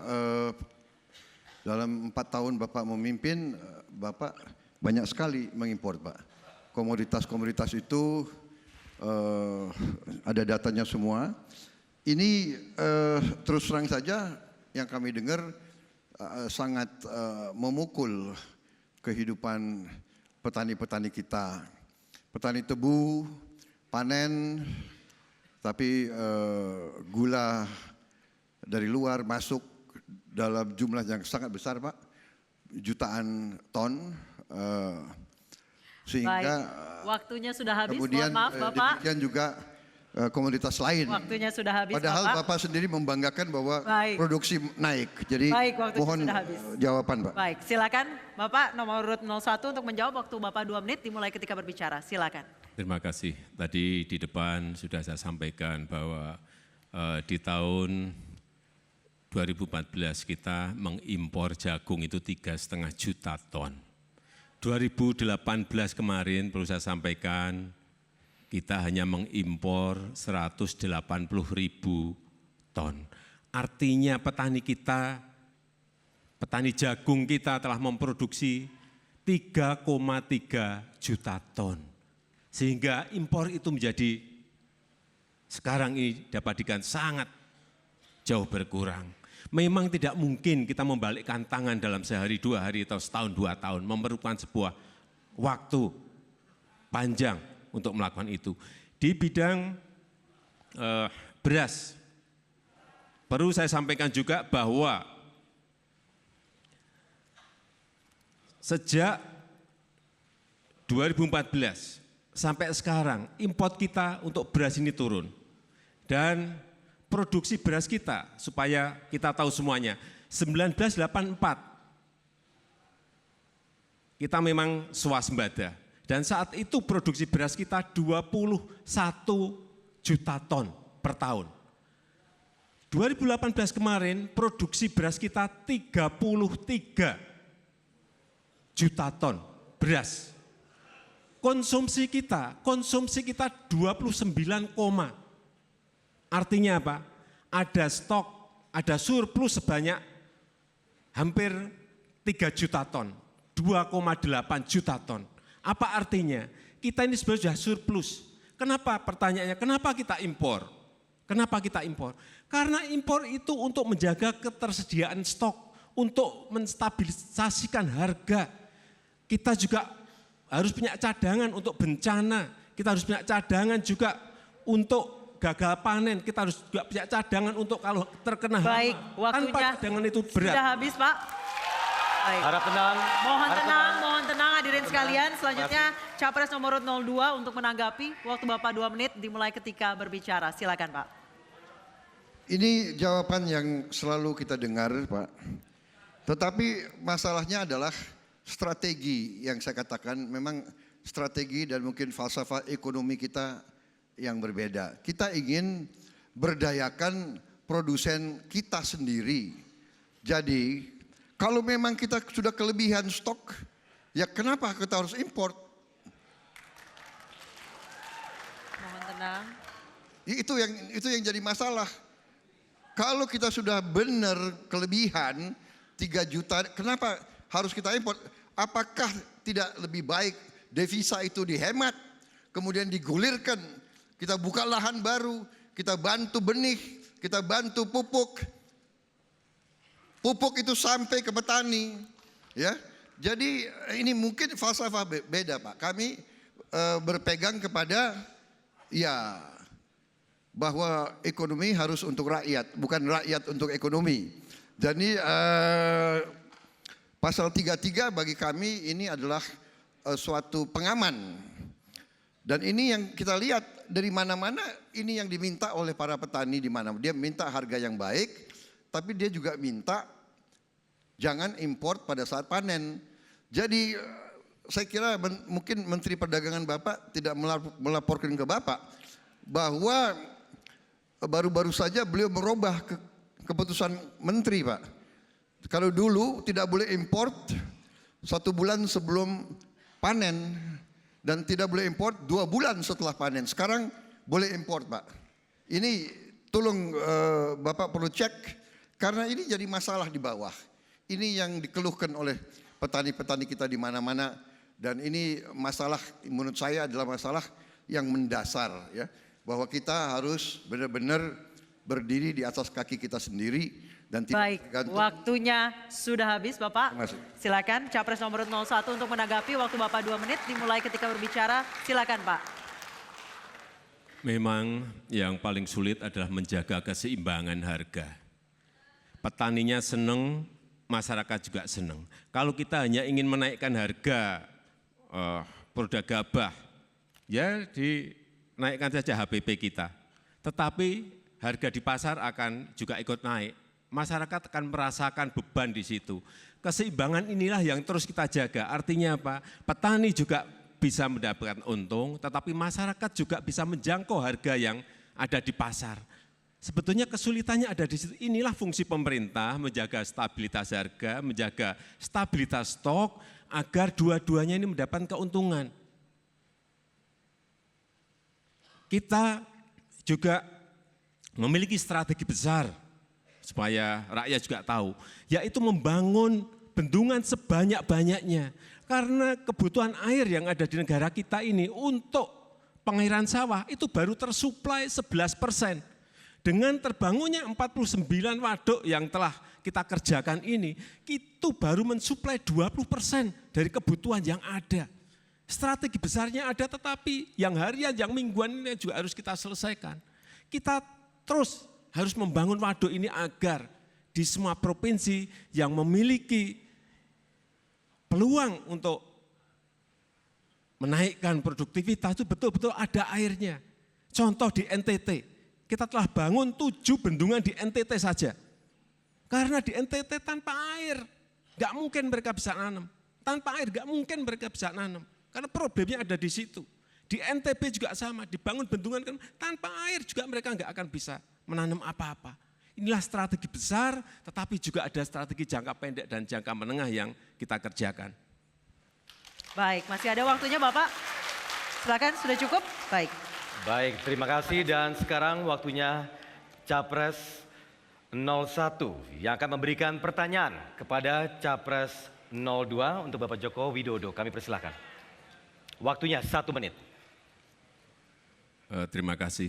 dalam 4 tahun Bapak memimpin, Bapak banyak sekali mengimpor, Pak. Komoditas-komoditas itu ada datanya semua. Ini terus terang saja yang kami dengar sangat memukul kehidupan petani-petani kita. Petani tebu, panen, tapi gula dari luar masuk dalam jumlah yang sangat besar, Pak. Jutaan ton. Sehingga baik, waktunya sudah habis, kemudian mohon maaf Bapak. demikian juga komoditas lain. Waktunya sudah habis. Padahal Bapak sendiri membanggakan bahwa produksi naik. Jadi mohon jawaban, Pak. Baik, silakan Bapak nomor urut 01 untuk menjawab. Waktu Bapak 2 menit dimulai ketika berbicara. Silakan. Terima kasih. Tadi di depan sudah saya sampaikan bahwa di tahun 2014 kita mengimpor jagung itu 3,5 juta ton. 2018 kemarin perlu saya sampaikan kita hanya mengimpor 180.000 ton. Artinya petani kita, petani jagung kita telah memproduksi 3,3 juta ton. Sehingga impor itu menjadi sekarang ini dapat dikatakan sangat jauh berkurang. Memang tidak mungkin kita membalikkan tangan dalam sehari, 2 hari atau setahun, 2 tahun. Memerlukan sebuah waktu panjang untuk melakukan itu. Di bidang beras, perlu saya sampaikan juga bahwa sejak 2014 sampai sekarang import kita untuk beras ini turun. Dan produksi beras kita, supaya kita tahu semuanya, 1984 kita memang swasembada. Dan saat itu produksi beras kita 21 juta ton per tahun. 2018 kemarin produksi beras kita 33 juta ton beras. Konsumsi kita 29, artinya apa? Ada stok, ada surplus sebanyak hampir 3 juta ton, 2,8 juta ton. Apa artinya? Kita ini sebenarnya sudah surplus. Kenapa pertanyaannya? Kenapa kita impor? Kenapa kita impor? Karena impor itu untuk menjaga ketersediaan stok, untuk menstabilisasikan harga. Kita juga harus punya cadangan untuk bencana. kita harus punya cadangan juga untuk gagal panen, kita harus juga punya cadangan untuk kalau terkena hama. Baik, waktunya Tanpa cadangan itu berat. sudah habis, Pak. Baik. Harap tenang. Mohon tenang hadirin sekalian. Selanjutnya Capres nomor 02 untuk menanggapi. Waktu Bapak 2 menit dimulai ketika berbicara. Silakan Pak. Ini jawaban yang selalu kita dengar, Pak. Tetapi masalahnya adalah strategi yang saya katakan, memang strategi dan mungkin falsafah ekonomi kita yang berbeda. Kita ingin berdayakan produsen kita sendiri. Jadi kalau memang kita sudah kelebihan stok, ya kenapa kita harus import? Mohon tenang. Itu yang jadi masalah. Kalau kita sudah benar kelebihan 3 juta, kenapa harus kita import? Apakah tidak lebih baik devisa itu dihemat, kemudian digulirkan, kita buka lahan baru, kita bantu benih, kita bantu pupuk. Pupuk itu sampai ke petani, ya. Jadi ini mungkin falsafah beda, Pak. Kami berpegang kepada ya bahwa ekonomi harus untuk rakyat, bukan rakyat untuk ekonomi. Jadi pasal 33 bagi kami ini adalah suatu pengaman. Dan ini yang kita lihat dari mana-mana, ini yang diminta oleh para petani di mana. Dia minta harga yang baik, tapi dia juga minta jangan import pada saat panen. Jadi saya kira mungkin Menteri Perdagangan Bapak tidak melaporkan ke Bapak bahwa baru-baru saja beliau merubah keputusan Menteri, Pak. Kalau dulu tidak boleh import 1 bulan sebelum panen dan tidak boleh import 2 bulan setelah panen. Sekarang boleh import, Pak. Ini tolong Bapak perlu cek karena ini jadi masalah di bawah. Ini yang dikeluhkan oleh petani-petani kita di mana-mana dan ini masalah menurut saya adalah masalah yang mendasar ya, bahwa kita harus benar-benar berdiri di atas kaki kita sendiri dan tidak Baik, tergantung. waktunya sudah habis Bapak. Terima kasih. Silakan Capres nomor 01 untuk menanggapi. Waktu Bapak 2 menit dimulai ketika berbicara. Silakan Pak. Memang yang paling sulit adalah menjaga keseimbangan harga. Petaninya senang, masyarakat juga senang. Kalau kita hanya ingin menaikkan harga produk gabah, ya dinaikkan saja HPP kita. Tetapi harga di pasar akan juga ikut naik. Masyarakat akan merasakan beban di situ. Keseimbangan inilah yang terus kita jaga. Artinya apa? Petani juga bisa mendapatkan untung, tetapi masyarakat juga bisa menjangkau harga yang ada di pasar. Sebetulnya kesulitannya ada di situ. Inilah fungsi pemerintah, menjaga stabilitas harga, menjaga stabilitas stok, agar dua-duanya ini mendapatkan keuntungan. Kita juga memiliki strategi besar, supaya rakyat juga tahu, yaitu membangun bendungan sebanyak-banyaknya. Karena kebutuhan air yang ada di negara kita ini untuk pengairan sawah itu baru tersuplai 11%. Dengan terbangunnya 49 waduk yang telah kita kerjakan ini, itu baru mensuplai 20% dari kebutuhan yang ada. Strategi besarnya ada, tetapi yang harian, yang mingguan ini juga harus kita selesaikan. Kita terus harus membangun waduk ini agar di semua provinsi yang memiliki peluang untuk menaikkan produktivitas itu betul-betul ada airnya. Contoh di NTT. Kita telah bangun 7 bendungan di NTT saja. Karena di NTT tanpa air, nggak mungkin mereka bisa nanam. Tanpa air nggak mungkin mereka bisa nanam. Karena problemnya ada di situ. Di NTB juga sama, dibangun bendungan kan tanpa air juga mereka nggak akan bisa menanam apa-apa. Inilah strategi besar, tetapi juga ada strategi jangka pendek dan jangka menengah yang kita kerjakan. Baik, masih ada waktunya Bapak. Silakan, sudah cukup? Baik. Baik, terima kasih dan sekarang waktunya Capres 01 yang akan memberikan pertanyaan kepada Capres 02 untuk Bapak Joko Widodo. Kami persilakan. Waktunya 1 menit. Terima kasih.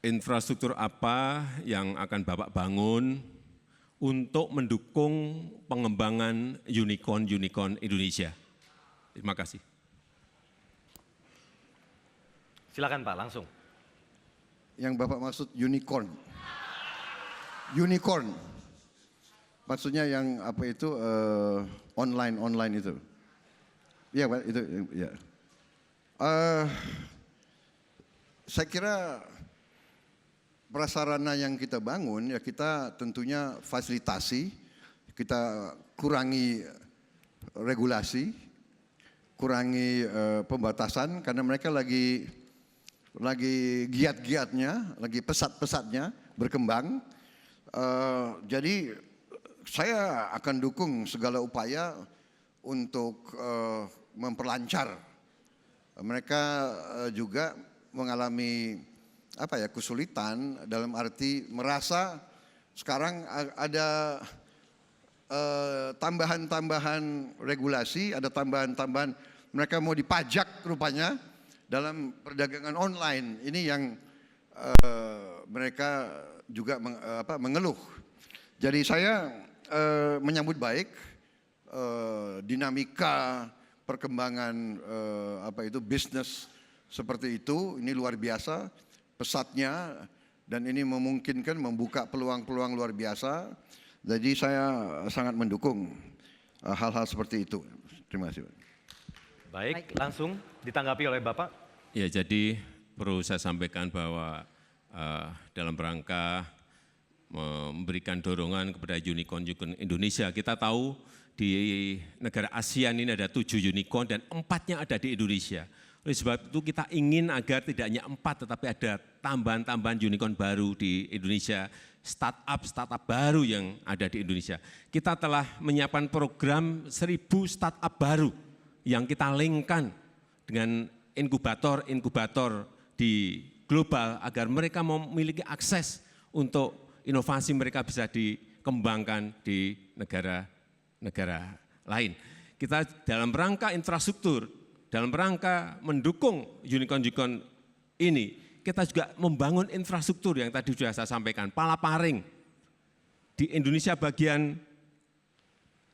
Infrastruktur apa yang akan Bapak bangun untuk mendukung pengembangan unicorn Indonesia? Terima kasih. Silakan Pak, langsung. Yang Bapak maksud unicorn. Unicorn. Maksudnya yang apa itu online itu. Iya Pak, itu ya. Saya kira prasarana yang kita bangun ya kita tentunya fasilitasi, kita kurangi regulasi, kurangi pembatasan karena mereka lagi giat-giatnya, lagi pesat-pesatnya berkembang. Jadi saya akan dukung segala upaya untuk memperlancar. Mereka juga mengalami kesulitan dalam arti merasa sekarang ada tambahan-tambahan regulasi, ada tambahan-tambahan mereka mau dipajak rupanya dalam perdagangan online. Ini yang mereka juga mengeluh. Jadi saya menyambut baik dinamika perkembangan bisnis seperti itu. Ini luar biasa pesatnya dan ini memungkinkan membuka peluang-peluang luar biasa. Jadi saya sangat mendukung hal-hal seperti itu. Terima kasih. Baik, langsung ditanggapi oleh Bapak. Ya, jadi perlu saya sampaikan bahwa dalam rangka memberikan dorongan kepada unicorn Indonesia. Kita tahu di negara ASEAN ini ada 7 unicorn dan 4-nya ada di Indonesia. Oleh sebab itu kita ingin agar tidak hanya 4 tetapi ada tambahan-tambahan unicorn baru di Indonesia, startup baru yang ada di Indonesia. Kita telah menyiapkan program 1000 startup baru yang kita linkkan dengan inkubator di global agar mereka memiliki akses untuk inovasi mereka bisa dikembangkan di negara-negara lain. Kita dalam rangka infrastruktur, dalam rangka mendukung unicorn ini, kita juga membangun infrastruktur yang tadi sudah saya sampaikan, Palaparing di Indonesia bagian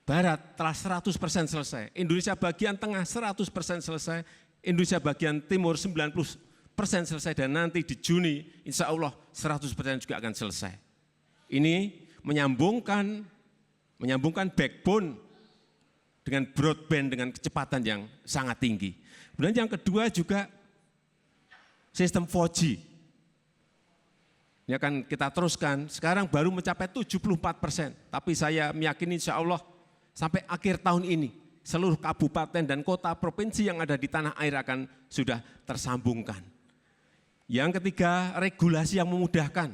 Barat telah 100% selesai, Indonesia bagian Tengah 100% selesai, Indonesia bagian Timur 90% selesai dan nanti di Juni insya Allah 100% juga akan selesai. Ini menyambungkan backbone dengan broadband dengan kecepatan yang sangat tinggi. Kemudian yang kedua juga sistem 4G. Ini akan kita teruskan, sekarang baru mencapai 74%, tapi saya meyakini insya Allah sampai akhir tahun ini seluruh kabupaten dan kota provinsi yang ada di tanah air akan sudah tersambungkan. Yang ketiga, regulasi yang memudahkan.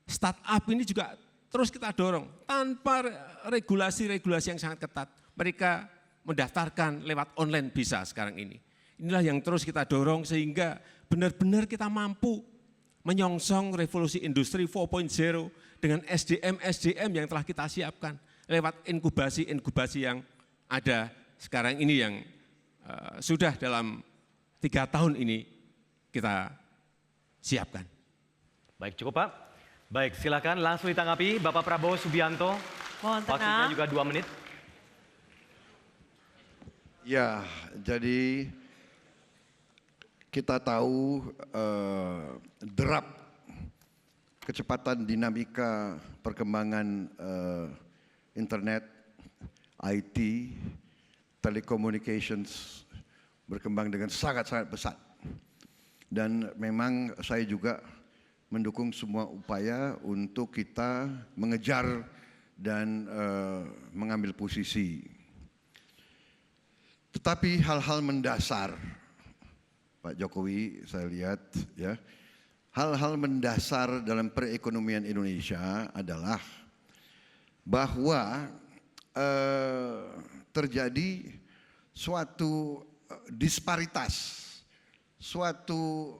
Startup ini juga terus kita dorong, tanpa regulasi yang sangat ketat. Mereka mendaftarkan lewat online bisa sekarang ini. Inilah yang terus kita dorong sehingga benar-benar kita mampu menyongsong revolusi industri 4.0 dengan SDM yang telah kita siapkan lewat inkubasi yang ada sekarang ini yang sudah dalam 3 tahun ini kita siapkan. Baik, cukup Pak. Baik, silakan langsung ditanggapi Bapak Prabowo Subianto. Mohon tenang. Waktunya juga 2 menit. Ya, jadi kita tahu derap kecepatan dinamika perkembangan internet, IT, telecommunications berkembang dengan sangat-sangat pesat. Dan memang saya juga mendukung semua upaya untuk kita mengejar dan mengambil posisi. Tetapi hal-hal mendasar, Pak Jokowi saya lihat ya, hal-hal mendasar dalam perekonomian Indonesia adalah bahwa terjadi suatu disparitas, suatu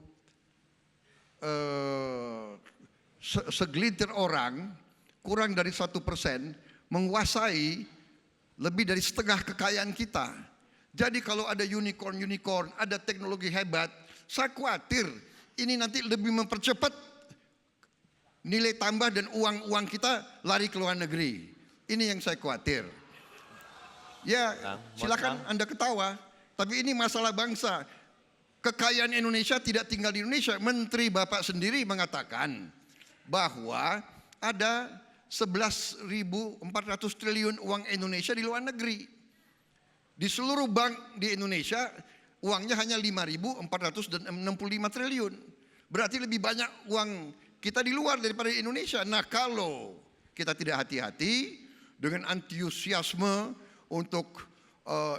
segelintir orang kurang dari 1% menguasai lebih dari setengah kekayaan kita. Jadi kalau ada unicorn, ada teknologi hebat, saya khawatir ini nanti lebih mempercepat nilai tambah dan uang kita lari ke luar negeri. Ini yang saya khawatir. Ya, silakan Anda ketawa, tapi ini masalah bangsa. kekayaan Indonesia tidak tinggal di Indonesia. Menteri Bapak sendiri mengatakan bahwa ada 11.400 triliun uang Indonesia di luar negeri. Di seluruh bank di Indonesia uangnya hanya 5.465 triliun. Berarti lebih banyak uang kita di luar daripada di Indonesia. Nah, kalau kita tidak hati-hati dengan antusiasme untuk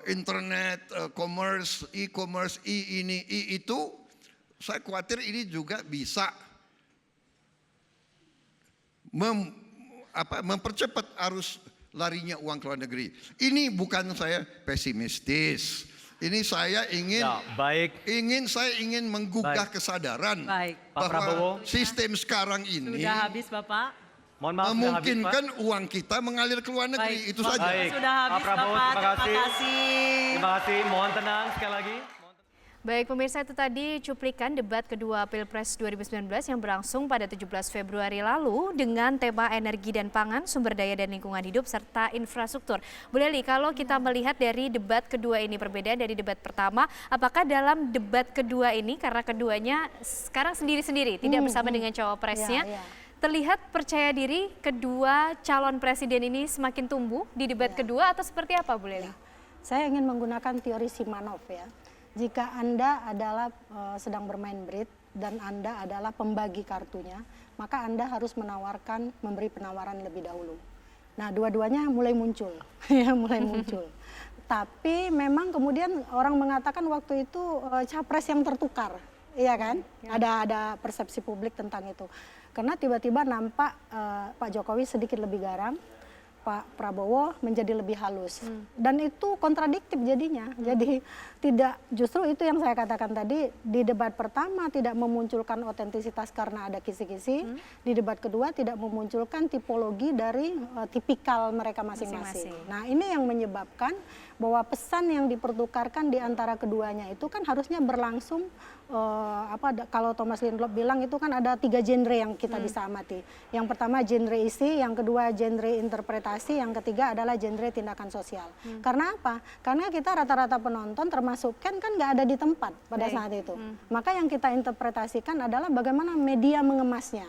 internet, e-commerce, ini, itu, saya khawatir ini juga bisa mempercepat arus larinya uang ke luar negeri. Ini bukan saya pesimistis. Ini saya ingin ingin menggugah kesadaran bahwa sistem sekarang ini sudah habis Bapak. Mohon maaf, memungkinkan uang kita mengalir ke luar negeri. Itu saja. Sudah habis Bapak. Terima kasih. Terima kasih. Mohon tenang sekali lagi. Baik pemirsa, itu tadi cuplikan debat kedua Pilpres 2019 yang berlangsung pada 17 Februari lalu dengan tema energi dan pangan, sumber daya dan lingkungan hidup, serta infrastruktur. Bu Lely, kalau kita melihat dari debat kedua ini perbedaan dari debat pertama, apakah dalam debat kedua ini, karena keduanya sekarang sendiri-sendiri, tidak bersama dengan cawapresnya, terlihat percaya diri kedua calon presiden ini semakin tumbuh di debat kedua atau seperti apa Bu Lely? Saya ingin menggunakan teori Simanov ya. Jika Anda adalah sedang bermain bridge dan Anda adalah pembagi kartunya, maka Anda harus memberi penawaran lebih dahulu. Nah, dua-duanya mulai muncul, ya mulai muncul. Tapi memang kemudian orang mengatakan waktu itu capres yang tertukar, iya kan? Ada persepsi publik tentang itu. Karena tiba-tiba nampak Pak Jokowi sedikit lebih garang, Pak Prabowo menjadi lebih halus. Dan itu kontradiktif jadinya. Jadi tidak, justru itu yang saya katakan tadi, di debat pertama tidak memunculkan otentisitas karena ada kisi-kisi, di debat kedua tidak memunculkan tipologi dari tipikal mereka masing-masing. Nah, ini yang menyebabkan bahwa pesan yang dipertukarkan di antara keduanya itu kan harusnya berlangsung kalau Thomas Lindlop bilang itu kan ada 3 genre yang kita bisa amati. Yang pertama genre isi, yang kedua genre interpretasi, yang ketiga adalah genre tindakan sosial. Karena apa? Karena kita rata-rata penonton termasuk Ken kan nggak ada di tempat pada saat itu. Maka yang kita interpretasikan adalah bagaimana media mengemasnya.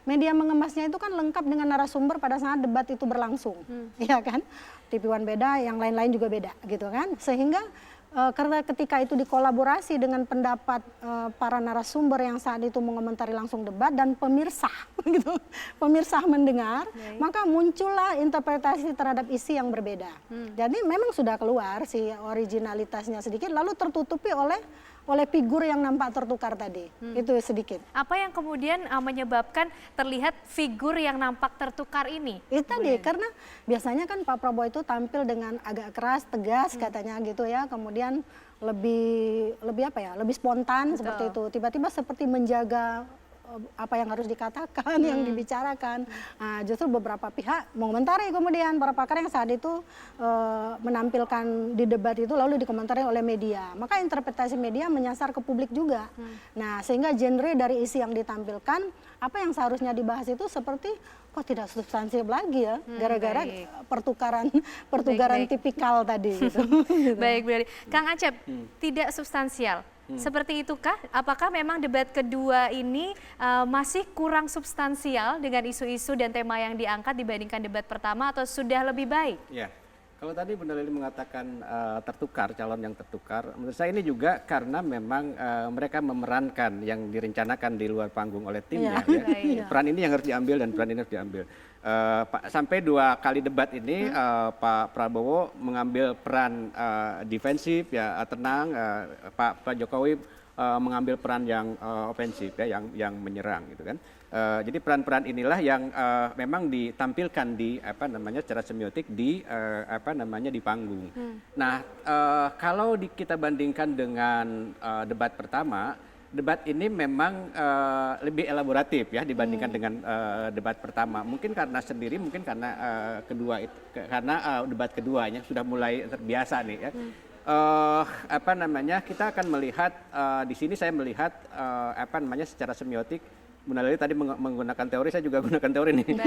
Media mengemasnya itu kan lengkap dengan narasumber pada saat debat itu berlangsung, ya kan? TV One beda, yang lain-lain juga beda, gitu kan? Sehingga karena ketika itu dikolaborasi dengan pendapat para narasumber yang saat itu mengomentari langsung debat dan pemirsa, gitu, pemirsa mendengar, maka muncullah interpretasi terhadap isi yang berbeda. Jadi memang sudah keluar si originalitasnya sedikit, lalu tertutupi oleh figur yang nampak tertukar tadi, itu sedikit. Apa yang kemudian menyebabkan terlihat figur yang nampak tertukar ini? Itu tadi, karena biasanya kan Pak Prabowo itu tampil dengan agak keras, tegas katanya gitu ya, kemudian lebih spontan. Betul. Seperti itu. Tiba-tiba seperti menjaga apa yang harus dikatakan, yang dibicarakan. Nah, justru beberapa pihak mengomentari kemudian para pakar yang saat itu menampilkan di debat itu lalu dikomentari oleh media. Maka interpretasi media menyasar ke publik juga. Nah, sehingga genre dari isi yang ditampilkan, apa yang seharusnya dibahas itu seperti kok tidak substansial lagi ya, gara-gara pertukaran tipikal tadi. Gitu. Baik, berarti Kang Acep, tidak substansial. Seperti itukah? Apakah memang debat kedua ini masih kurang substansial dengan isu-isu dan tema yang diangkat dibandingkan debat pertama atau sudah lebih baik? Ya, kalau tadi Bunda Lely mengatakan tertukar, calon yang tertukar, menurut saya ini juga karena memang mereka memerankan yang direncanakan di luar panggung oleh timnya. Peran ini yang harus diambil dan peran ini harus diambil. Sampai 2 kali debat ini Pak Prabowo mengambil peran defensif, ya tenang, Pak Jokowi mengambil peran yang ofensif, ya yang menyerang gitu kan. Jadi peran-peran inilah yang memang ditampilkan di secara semiotik di di panggung. Nah, kalau kita bandingkan dengan debat pertama, debat ini memang lebih elaboratif ya dibandingkan dengan debat pertama. Mungkin karena sendiri, mungkin karena karena debat keduanya sudah mulai terbiasa nih ya. Kita akan melihat di sini saya melihat secara semiotik Bu Naleli tadi menggunakan teori, saya juga gunakan teori nih.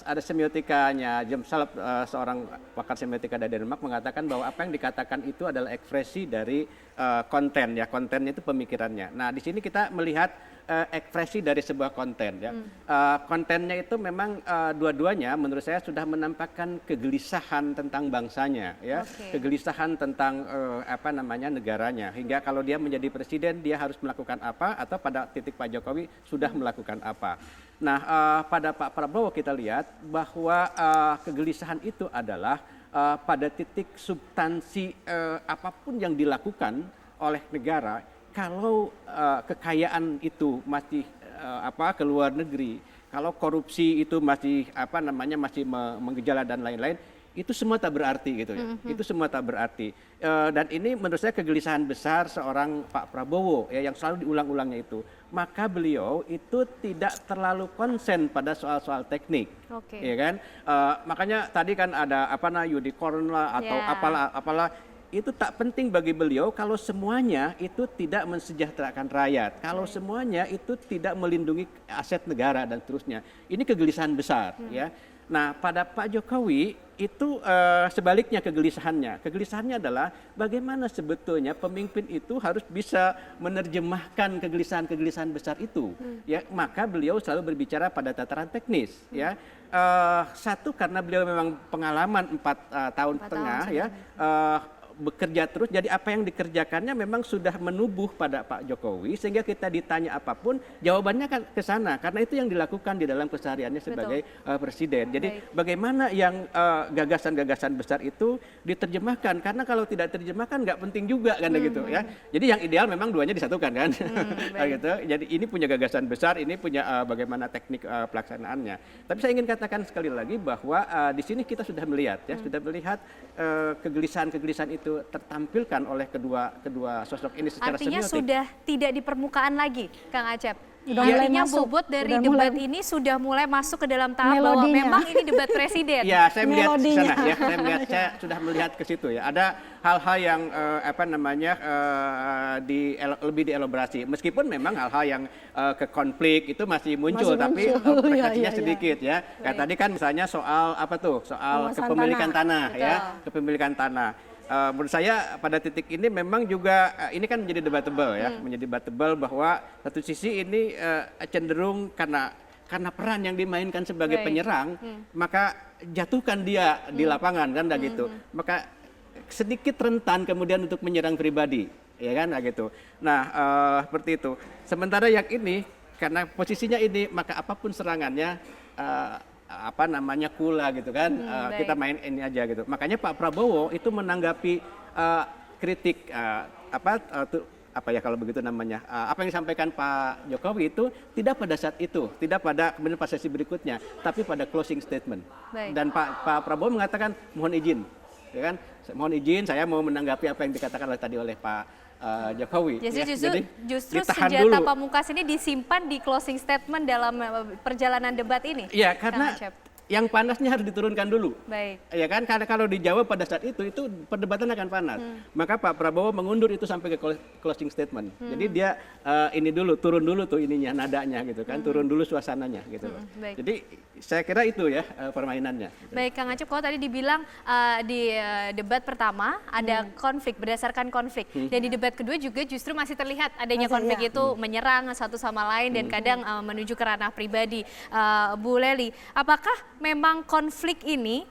Ada semiotikanya. James Salp, seorang pakar semiotika dari Denmark, mengatakan bahwa apa yang dikatakan itu adalah ekspresi dari konten, ya. Kontennya itu pemikirannya. Nah, di sini kita melihat ekspresi dari sebuah konten, ya. Kontennya itu memang dua-duanya menurut saya sudah menampakkan kegelisahan tentang bangsanya, ya. Kegelisahan tentang negaranya, hingga kalau dia menjadi presiden dia harus melakukan apa, atau pada titik Pak Jokowi sudah melakukan apa. Nah, pada Pak Prabowo kita lihat bahwa kegelisahan itu adalah pada titik substansi apapun yang dilakukan oleh negara, kalau kekayaan itu masih ke luar negeri, kalau korupsi itu masih masih menggejala dan lain-lain, itu semua tak berarti gitu ya. Itu semua tak berarti. Dan ini menurut saya kegelisahan besar seorang Pak Prabowo, ya, yang selalu diulang-ulangnya itu. Maka beliau itu tidak terlalu konsen pada soal-soal teknik, ya kan? Makanya tadi kan ada unicorn lah atau apalah. Itu tak penting bagi beliau kalau semuanya itu tidak mensejahterakan rakyat, kalau semuanya itu tidak melindungi aset negara dan seterusnya. Ini kegelisahan besar, ya. Nah, pada Pak Jokowi itu sebaliknya kegelisahannya. Kegelisahannya adalah bagaimana sebetulnya pemimpin itu harus bisa menerjemahkan kegelisahan-kegelisahan besar itu. Ya, maka beliau selalu berbicara pada tataran teknis, ya. Satu, karena beliau memang pengalaman 4 tahun setengah, ya. Bekerja terus, jadi apa yang dikerjakannya memang sudah menubuh pada Pak Jokowi, sehingga kita ditanya apapun jawabannya kan ke sana, karena itu yang dilakukan di dalam kesehariannya sebagai presiden. Jadi bagaimana yang gagasan-gagasan besar itu diterjemahkan, karena kalau tidak terjemahkan nggak penting juga kan gitu, ya. Jadi yang ideal memang duanya disatukan kan. Gitu. Jadi ini punya gagasan besar, ini punya bagaimana teknik pelaksanaannya. Tapi saya ingin katakan sekali lagi bahwa di sini kita sudah melihat, ya, sudah melihat kegelisahan-kegelisahan itu tertampilkan oleh kedua sosok ini secara artinya semiotik. Sudah tidak di permukaan lagi, Kang Acep. mulai Artinya masuk, bobot dari debat ini sudah mulai masuk ke dalam tahap bahwa memang ini debat presiden. Ya, saya melihat ke sana, ya. Saya sudah melihat ke situ, ya. Ada hal-hal yang lebih dielaborasi. Meskipun memang hal-hal yang ke konflik itu masih muncul. Tapi frekuensinya sedikit, ya. Kayak tadi kan misalnya soal soal kepemilikan tanah, ya. Kepemilikan tanah. Menurut saya pada titik ini memang juga ini kan menjadi debatable, ya, menjadi debatable bahwa satu sisi ini cenderung karena peran yang dimainkan sebagai penyerang, maka jatuhkan dia di lapangan kan gitu. Maka sedikit rentan kemudian untuk menyerang pribadi, ya kan gitu. Nah, seperti itu. Sementara yang ini karena posisinya ini, maka apapun serangannya kula gitu kan, kita main ini aja gitu. Makanya Pak Prabowo itu menanggapi kritik kalau begitu namanya, apa yang disampaikan Pak Jokowi itu tidak pada saat itu, tidak pada kemudian pada sesi berikutnya, tapi pada closing statement. Dan Pak Prabowo mengatakan mohon izin, ya kan, mohon izin saya mau menanggapi apa yang dikatakan tadi oleh Pak Jokowi. Jadi justru senjata pamungkas ini disimpan di closing statement dalam perjalanan debat ini. Iya, karena yang panasnya harus diturunkan dulu. Baik. Ya kan, karena kalau dijawab pada saat itu perdebatan akan panas. Maka Pak Prabowo mengundur itu sampai ke closing statement. Jadi dia turun dulu tuh ininya, nadanya gitu kan, turun dulu suasananya gitu. Jadi saya kira itu ya permainannya. Gitu. Baik, Kang Acep, kalau tadi dibilang di debat pertama ada konflik, berdasarkan konflik. Dan di debat kedua juga justru masih terlihat adanya konflik itu menyerang satu sama lain dan kadang menuju ke ranah pribadi. Bu Leli, apakah memang konflik ini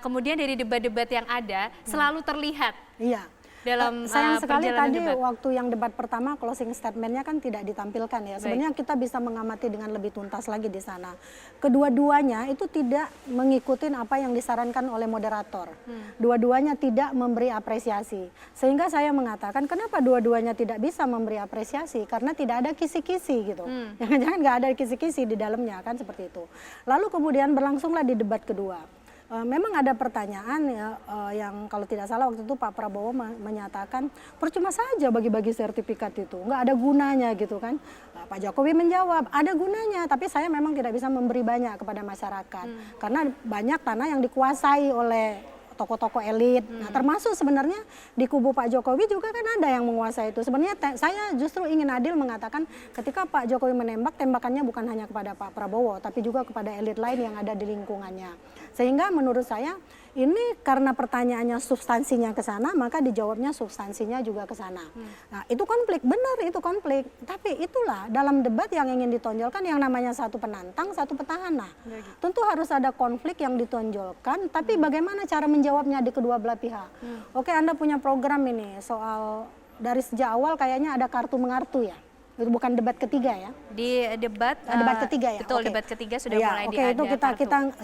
kemudian dari debat-debat yang ada selalu terlihat? Iya. Dalam sayang sekali tadi debat. waktu yang debat pertama closing statementnya kan tidak ditampilkan, ya. Sebenarnya kita bisa mengamati dengan lebih tuntas lagi di sana. Kedua-duanya itu tidak mengikuti apa yang disarankan oleh moderator. Dua-duanya tidak memberi apresiasi. Sehingga saya mengatakan kenapa dua-duanya tidak bisa memberi apresiasi, karena tidak ada kisi-kisi gitu. Jangan-jangan nggak ada kisi-kisi di dalamnya kan, seperti itu. Lalu kemudian berlangsunglah di debat kedua. Memang ada pertanyaan yang kalau tidak salah waktu itu Pak Prabowo menyatakan percuma saja bagi-bagi sertifikat itu, nggak ada gunanya gitu kan. Pak Jokowi menjawab ada gunanya, tapi saya memang tidak bisa memberi banyak kepada masyarakat karena banyak tanah yang dikuasai oleh tokoh-tokoh elit. Nah, termasuk sebenarnya di kubu Pak Jokowi juga kan ada yang menguasai itu. Sebenarnya saya justru ingin adil mengatakan ketika Pak Jokowi menembak, tembakannya bukan hanya kepada Pak Prabowo, tapi juga kepada elit lain yang ada di lingkungannya. Sehingga menurut saya ini karena pertanyaannya substansinya ke sana, maka dijawabnya substansinya juga ke sana. Nah, itu konflik, benar itu konflik. Tapi itulah dalam debat yang ingin ditonjolkan yang namanya satu penantang, satu petahana. Tentu harus ada konflik yang ditonjolkan, tapi bagaimana cara menjawabnya di kedua belah pihak. Oke, Anda punya program ini soal dari sejak awal kayaknya ada kartu mengartu ya. Itu bukan debat ketiga ya? Di debat ketiga ya? Betul, Oke. debat ketiga sudah Ya, mulai oke, itu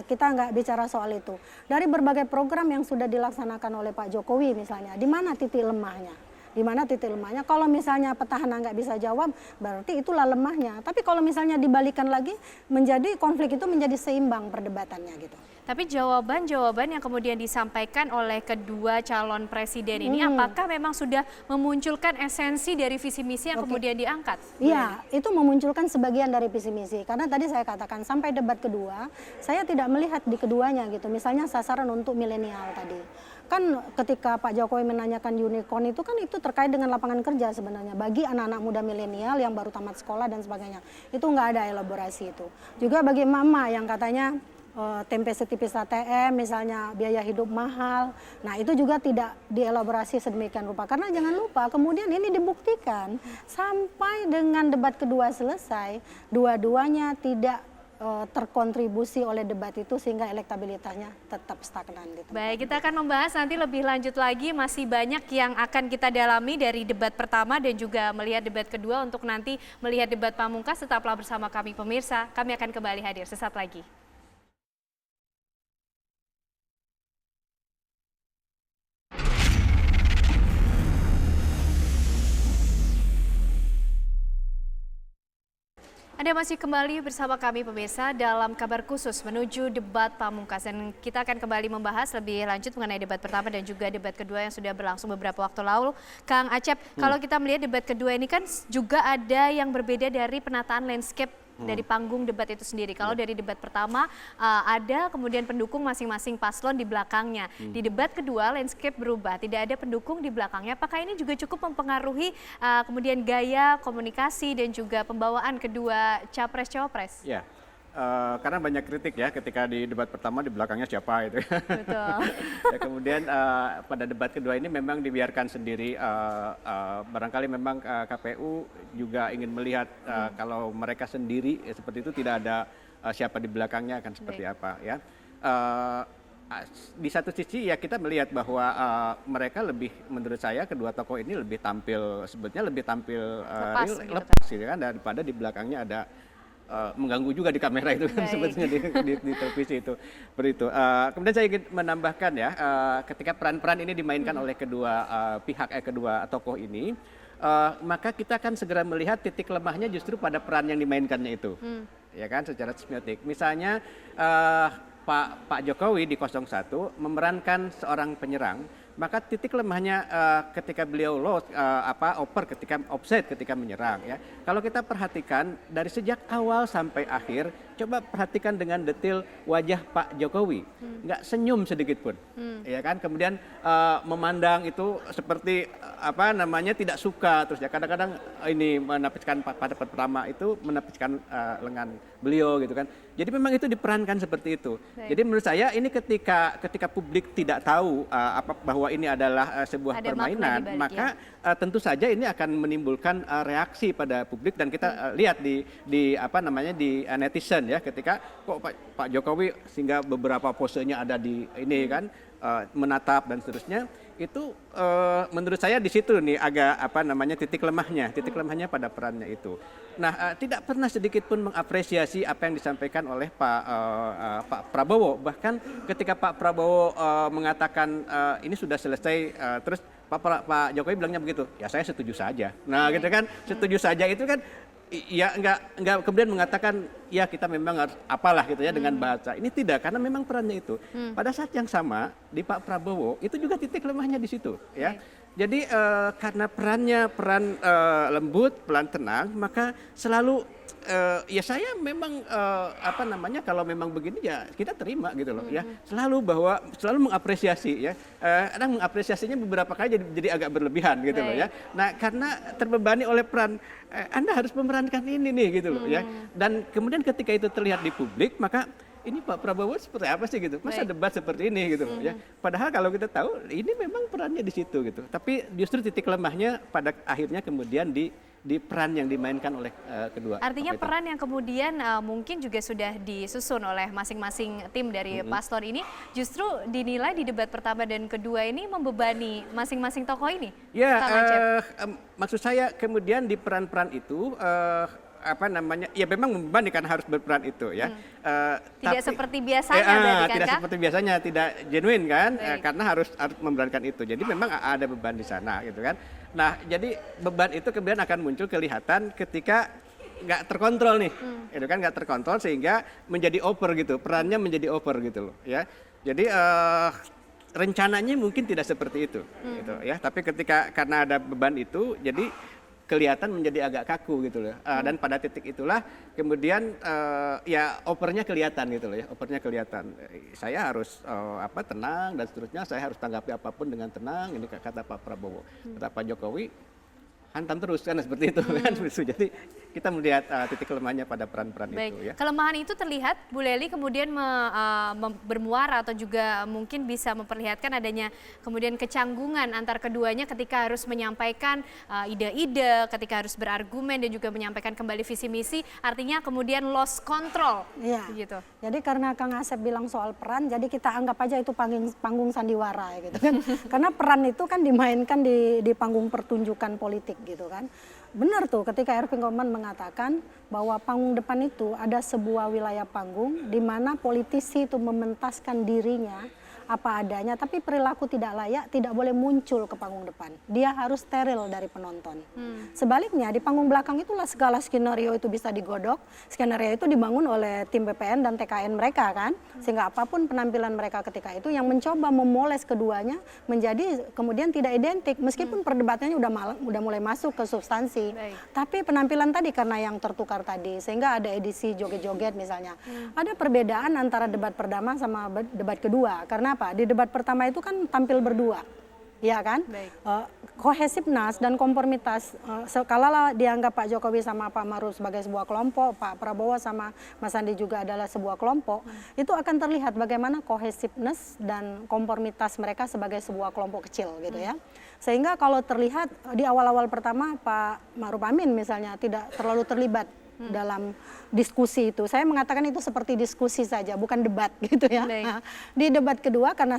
kita nggak bicara soal itu. Dari berbagai program yang sudah dilaksanakan oleh Pak Jokowi misalnya, di mana titik lemahnya? Di mana titik lemahnya? Kalau misalnya petahana nggak bisa jawab, berarti itulah lemahnya. Tapi kalau misalnya dibalikan lagi, menjadi konflik itu menjadi seimbang perdebatannya gitu. Tapi jawaban-jawaban yang kemudian disampaikan oleh kedua calon presiden ini apakah memang sudah memunculkan esensi dari visi misi yang kemudian diangkat? Iya, itu memunculkan sebagian dari visi misi. Karena tadi saya katakan sampai debat kedua, saya tidak melihat di keduanya gitu. Misalnya sasaran untuk milenial tadi. Kan ketika Pak Jokowi menanyakan unicorn itu kan itu terkait dengan lapangan kerja sebenarnya. Bagi anak-anak muda milenial yang baru tamat sekolah dan sebagainya. Itu nggak ada elaborasi itu. Juga bagi mama yang katanya tempe setipis ATM, misalnya biaya hidup mahal. Nah itu juga tidak dielaborasi sedemikian rupa. Karena jangan lupa kemudian ini dibuktikan sampai dengan debat kedua selesai, dua-duanya tidak terkontribusi oleh debat itu sehingga elektabilitasnya tetap stagnan. Gitu. Baik, kita akan membahas nanti lebih lanjut lagi. Masih banyak yang akan kita dalami dari debat pertama dan juga melihat debat kedua untuk nanti melihat debat pamungkas. Tetaplah bersama kami pemirsa, kami akan kembali hadir sesaat lagi. Anda masih kembali bersama kami pemirsa dalam kabar khusus menuju debat pamungkas, dan kita akan kembali membahas lebih lanjut mengenai debat pertama dan juga debat kedua yang sudah berlangsung beberapa waktu lalu. Kang Acep, kalau kita melihat debat kedua ini kan juga ada yang berbeda dari penataan landscape dari panggung debat itu sendiri. Kalau dari debat pertama ada kemudian pendukung masing-masing paslon di belakangnya. Di debat kedua landscape berubah, tidak ada pendukung di belakangnya. Apakah ini juga cukup mempengaruhi kemudian gaya komunikasi dan juga pembawaan kedua capres-cawapres? Ya, karena banyak kritik ya ketika di debat pertama di belakangnya siapa itu. Betul. Ya, kemudian pada debat kedua ini memang dibiarkan sendiri. Barangkali memang KPU juga ingin melihat kalau mereka sendiri seperti itu tidak ada siapa di belakangnya akan seperti apa ya. Di satu sisi ya kita melihat bahwa mereka lebih, menurut saya kedua tokoh ini lebih tampil, sebetulnya lebih tampil lepas gitu kan, daripada di belakangnya ada mengganggu juga di kamera itu kan sebetulnya di televisi itu. Seperti itu. Kemudian saya ingin menambahkan ya, ketika peran-peran ini dimainkan oleh kedua pihak, kedua tokoh ini, maka kita akan segera melihat titik lemahnya justru pada peran yang dimainkannya itu, ya kan, secara semiotik. Misalnya Pak Jokowi di 01 memerankan seorang penyerang, maka titik lemahnya ketika beliau ketika offside ketika menyerang ya. Kalau kita perhatikan dari sejak awal sampai akhir, coba perhatikan dengan detail wajah Pak Jokowi, nggak senyum sedikit pun, ya kan. Kemudian memandang itu seperti tidak suka, terus ya kadang-kadang ini menapiskan pada pertama itu menapiskan lengan beliau gitu kan. Jadi memang itu diperankan seperti itu. Jadi menurut saya ini ketika publik tidak tahu bahwa ini adalah sebuah permainan, maka tentu saja ini akan menimbulkan reaksi pada publik, dan kita lihat di netizen ya, ketika kok Pak Jokowi sehingga beberapa posenya ada di ini kan, menatap dan seterusnya. Itu menurut saya di situ nih agak titik lemahnya pada perannya itu. Nah, tidak pernah sedikit pun mengapresiasi apa yang disampaikan oleh Pak Prabowo. Bahkan ketika Pak Prabowo mengatakan ini sudah selesai, terus Pak Jokowi bilangnya begitu, ya saya setuju saja. Nah gitu kan, setuju saja itu kan ya enggak kemudian mengatakan ya kita memang harus apalah gitu ya dengan bahasa. Ini tidak, karena memang perannya itu. Pada saat yang sama di Pak Prabowo itu juga titik lemahnya di situ ya. Jadi karena peran lembut, peran tenang, maka selalu ya saya memang kalau memang begini ya kita terima gitu loh ya. Selalu mengapresiasi ya. Kadang mengapresiasinya beberapa kali jadi agak berlebihan gitu loh ya. Nah, karena terbebani oleh peran Anda harus memerankan ini nih gitu loh ya. Dan kemudian ketika itu terlihat di publik, maka ini Pak Prabowo seperti apa sih gitu? Masa debat seperti ini gitu loh ya. Padahal kalau kita tahu ini memang perannya di situ gitu. Tapi justru titik lemahnya pada akhirnya kemudian di peran yang dimainkan oleh kedua. Artinya peran yang kemudian mungkin juga sudah disusun oleh masing-masing tim dari paslon ini justru dinilai di debat pertama dan kedua ini membebani masing-masing tokoh ini. Ya, maksud saya kemudian di peran-peran itu ya memang membebani karena harus berperan itu ya. Tidak seperti biasanya berarti kan? Tidak seperti biasanya, tidak genuine kan, karena harus memerankan itu. Jadi memang ada beban di sana gitu kan. Nah, jadi beban itu kemudian akan muncul kelihatan ketika nggak terkontrol nih, itu kan nggak terkontrol sehingga menjadi over gitu, perannya menjadi over gitu loh ya. Jadi rencananya mungkin tidak seperti itu, gitu ya. Tapi karena ada beban itu, jadi kelihatan menjadi agak kaku gitu loh. Dan pada titik itulah kemudian ya opernya kelihatan gitu loh ya. Opernya kelihatan. Saya harus tenang dan seterusnya, saya harus tanggapi apapun dengan tenang. Ini kata Pak Prabowo. Kata Pak Jokowi, hantam terus kan seperti itu kan. Jadi kita melihat titik lemahnya pada peran-peran itu ya. Kelemahan itu terlihat Bu Lely kemudian bermuara atau juga mungkin bisa memperlihatkan adanya kemudian kecanggungan antar keduanya ketika harus menyampaikan ide-ide, ketika harus berargumen dan juga menyampaikan kembali visi misi, artinya kemudian lost control. Iya. Gitu. Jadi karena Kang Asep bilang soal peran, jadi kita anggap aja itu panggung sandiwara gitu kan. Karena peran itu kan dimainkan di panggung pertunjukan politik gitu kan. Benar tuh ketika Erving Goffman mengatakan bahwa panggung depan itu ada sebuah wilayah panggung di mana politisi itu mementaskan dirinya apa adanya, tapi perilaku tidak layak tidak boleh muncul ke panggung depan. Dia harus steril dari penonton. Sebaliknya di panggung belakang itulah segala skenario itu bisa digodok. Skenario itu dibangun oleh tim BPN dan TKN mereka kan. Sehingga apapun penampilan mereka ketika itu yang mencoba memoles keduanya menjadi kemudian tidak identik. Meskipun perdebatannya udah mulai masuk ke substansi. Tapi penampilan tadi karena yang tertukar tadi sehingga ada edisi joget-joget misalnya. Ada perbedaan antara debat pertama sama debat kedua. Karena apa? Di debat pertama itu kan tampil berdua, ya kan? Kohesiveness dan konformitas, kalau dianggap Pak Jokowi sama Pak Maruf sebagai sebuah kelompok, Pak Prabowo sama Mas Sandi juga adalah sebuah kelompok, itu akan terlihat bagaimana kohesiveness dan konformitas mereka sebagai sebuah kelompok kecil gitu ya. Sehingga kalau terlihat di awal-awal pertama Pak Maruf Amin misalnya tidak terlalu terlibat dalam diskusi itu. Saya mengatakan itu seperti diskusi saja, bukan debat gitu ya. Nah, di debat kedua karena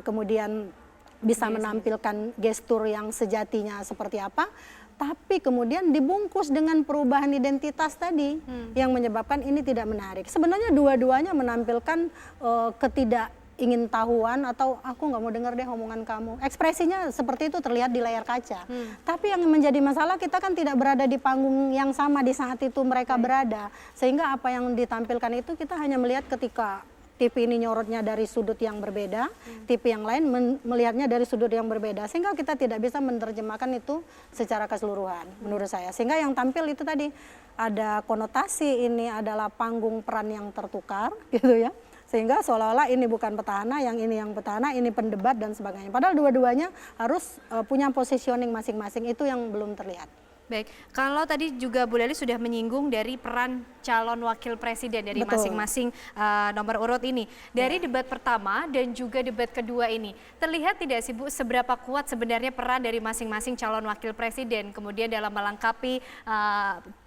kemudian bisa menampilkan gestur yang sejatinya seperti apa, tapi kemudian dibungkus dengan perubahan identitas tadi yang menyebabkan ini tidak menarik. Sebenarnya dua-duanya menampilkan ingin tahuan atau aku nggak mau dengar deh omongan kamu. Ekspresinya seperti itu terlihat di layar kaca. Tapi yang menjadi masalah kita kan tidak berada di panggung yang sama di saat itu mereka berada. Sehingga apa yang ditampilkan itu kita hanya melihat ketika TV ini nyorotnya dari sudut yang berbeda, TV yang lain melihatnya dari sudut yang berbeda. Sehingga kita tidak bisa menerjemahkan itu secara keseluruhan menurut saya. Sehingga yang tampil itu tadi ada konotasi ini adalah panggung peran yang tertukar gitu ya. Sehingga seolah-olah ini bukan petahana, yang petahana, ini pendebat dan sebagainya. Padahal dua-duanya harus punya positioning masing-masing, itu yang belum terlihat. Baik, kalau tadi juga Bu Lely sudah menyinggung dari peran calon wakil presiden dari masing-masing nomor urut ini. Dari debat pertama dan juga debat kedua ini, terlihat tidak sih Bu seberapa kuat sebenarnya peran dari masing-masing calon wakil presiden kemudian dalam melengkapi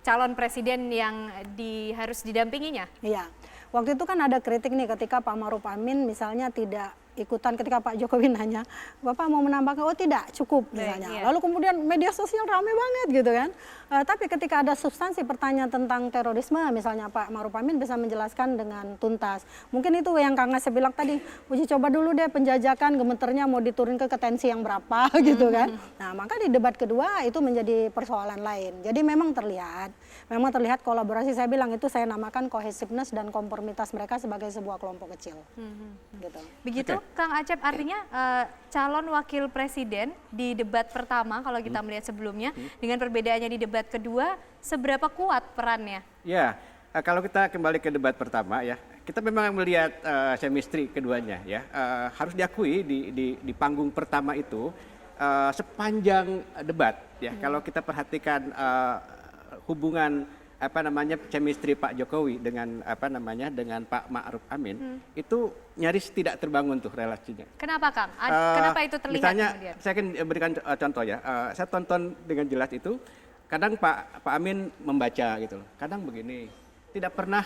calon presiden yang harus didampinginya? Iya. Waktu itu kan ada kritik nih ketika Pak Maruf Amin misalnya tidak ikutan ketika Pak Jokowi nanya, Bapak mau menambahkan, oh tidak cukup misalnya. Lalu kemudian media sosial ramai banget gitu kan. Tapi ketika ada substansi pertanyaan tentang terorisme, misalnya Pak Ma'ruf Amin bisa menjelaskan dengan tuntas. Mungkin itu yang Kang Asep bilang tadi, uji coba dulu deh penjajakan, gemeternya mau diturunkan ke tensi yang berapa gitu kan. Nah, maka di debat kedua itu menjadi persoalan lain. Jadi memang terlihat kolaborasi, saya bilang itu saya namakan cohesiveness dan konformitas mereka sebagai sebuah kelompok kecil. Gitu. Begitu, Kang Acep, artinya calon wakil presiden di debat pertama kalau kita melihat sebelumnya, dengan perbedaannya di debat kedua, seberapa kuat perannya? Ya, kalau kita kembali ke debat pertama ya, kita memang melihat chemistry keduanya ya. Harus diakui di panggung pertama itu sepanjang debat ya, kalau kita perhatikan hubungan chemistry Pak Jokowi dengan dengan Pak Ma'ruf Amin itu nyaris tidak terbangun tuh relasinya. Kenapa, Kang? Kenapa itu terlihat misalnya, kemudian? saya akan berikan contoh ya. Saya tonton dengan jelas itu. Kadang Pak Amin membaca gitu loh. Kadang begini. Tidak pernah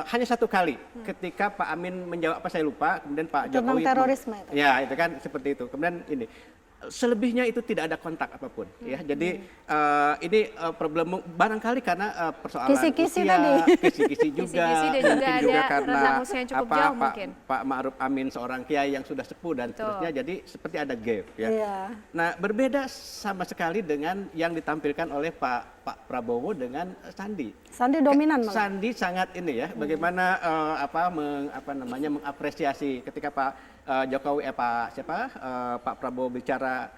hanya satu kali ketika Pak Amin menjawab apa saya lupa, kemudian Pak Jokowi terorisme itu. Ya, itu kan seperti itu. Kemudian ini selebihnya itu tidak ada kontak apapun ya. Jadi ini problem barangkali karena persoalan kisi-kisi usia, tadi. kisi-kisi juga, Kisi-kisi dan mungkin juga juga ada karena rentang usia yang cukup jauh mungkin. Pak Ma'ruf Amin seorang kiai yang sudah sepuh dan seterusnya, jadi seperti ada gap ya. Iya. Nah, berbeda sama sekali dengan yang ditampilkan oleh Pak Prabowo dengan Sandi. Sandi dominan malah. Sandi sangat ini ya, bagaimana mengapresiasi ketika Pak Jokowi Pak Prabowo bicara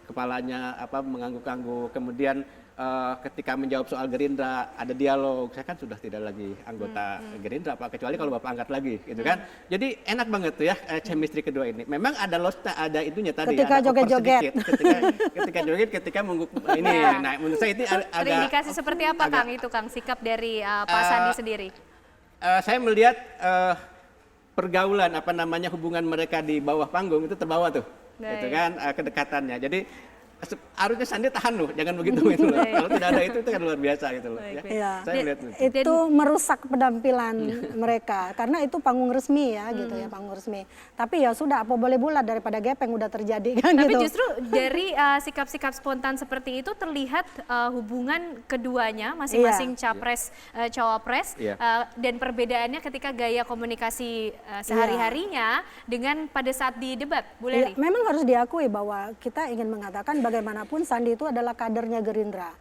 kepalanya mengangguk-angguk, kemudian ketika menjawab soal Gerindra ada dialog. Saya kan sudah tidak lagi anggota Gerindra Pak, kecuali kalau Bapak angkat lagi gitu kan. Jadi enak banget tuh ya chemistry kedua ini. Memang ada ada itunya tadi ketika ada joget-joget. ketika joget, ketika mengguk ini. Nah, menurut saya ini agak terindikasi seperti apa Kang itu, Kang, sikap dari Pak Sandi sendiri? Saya melihat pergaulan hubungan mereka di bawah panggung itu terbawa tuh. Itu kan kedekatannya. Jadi harusnya Sandi tahan loh, jangan begitu gitu loh. Kalau tidak ada itu kan luar biasa gitu loh. Ya. Iya. Saya melihat Itu merusak penampilan mereka karena itu panggung resmi ya gitu ya, panggung resmi. Tapi ya sudah, apa boleh bulat daripada gepeng udah terjadi kan. Tapi gitu. justru dari sikap-sikap spontan seperti itu terlihat hubungan keduanya masing-masing capres cawapres dan perbedaannya ketika gaya komunikasi sehari-harinya dengan pada saat di debat, Bu Leri. Memang harus diakui bahwa kita ingin mengatakan bagaimanapun Sandi itu adalah kadernya Gerindra.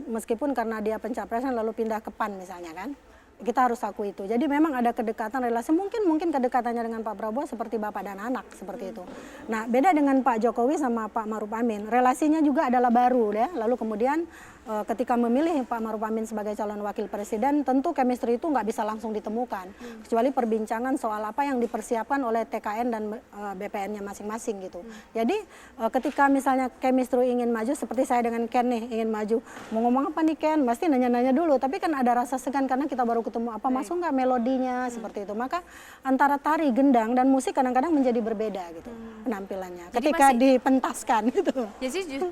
Meskipun karena dia pencapresan lalu pindah ke PAN misalnya kan. Kita harus akui itu. Jadi memang ada kedekatan relasi, mungkin kedekatannya dengan Pak Prabowo seperti bapak dan anak seperti itu. Nah, beda dengan Pak Jokowi sama Pak Ma'ruf Amin. Relasinya juga adalah baru ya. Lalu kemudian ketika memilih Pak Ma'ruf Amin sebagai calon wakil presiden, tentu chemistry itu nggak bisa langsung ditemukan. Kecuali perbincangan soal apa yang dipersiapkan oleh TKN dan BPN-nya masing-masing gitu. Jadi ketika misalnya chemistry ingin maju, seperti saya dengan Ken nih, ingin maju. Mau ngomong apa nih Ken? Pasti nanya-nanya dulu. Tapi kan ada rasa segan karena kita baru ketemu, apa masuk nggak melodinya seperti itu. Maka antara tari, gendang, dan musik kadang-kadang menjadi berbeda gitu penampilannya. Jadi ketika dipentaskan gitu.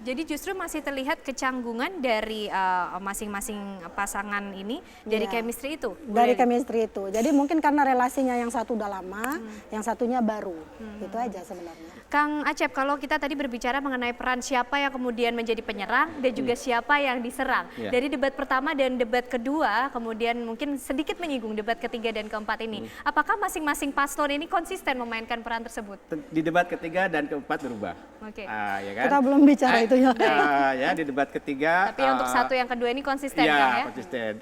Jadi justru masih terlihat kecanggungan dari masing-masing pasangan ini dari chemistry itu. Dari chemistry itu. Jadi mungkin karena relasinya yang satu udah lama, yang satunya baru. Itu aja sebenarnya. Kang Acep, kalau kita tadi berbicara mengenai peran siapa yang kemudian menjadi penyerang dan juga siapa yang diserang. Dari debat pertama dan debat kedua, kemudian mungkin sedikit menyinggung debat ketiga dan keempat ini. Apakah masing-masing paslon ini konsisten memainkan peran tersebut? Di debat ketiga dan keempat berubah. Oke. Ya kan? Kita belum bicara itu ya. Ya, di debat ketiga. Tapi untuk satu yang kedua ini konsisten ya, kan ya? Konsisten.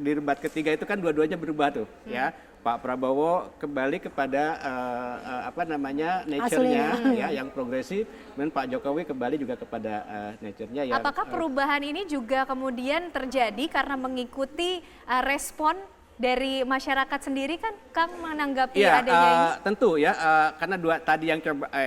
Di debat ketiga itu kan dua-duanya berubah tuh, ya. Pak Prabowo kembali kepada nature-nya ya, yang progresif, dan Pak Jokowi kembali juga kepada nature-nya yang. Apakah perubahan ini juga kemudian terjadi karena mengikuti respon dari masyarakat sendiri, kan Kang menanggapi adanya ini? Tentu ya, karena tadi yang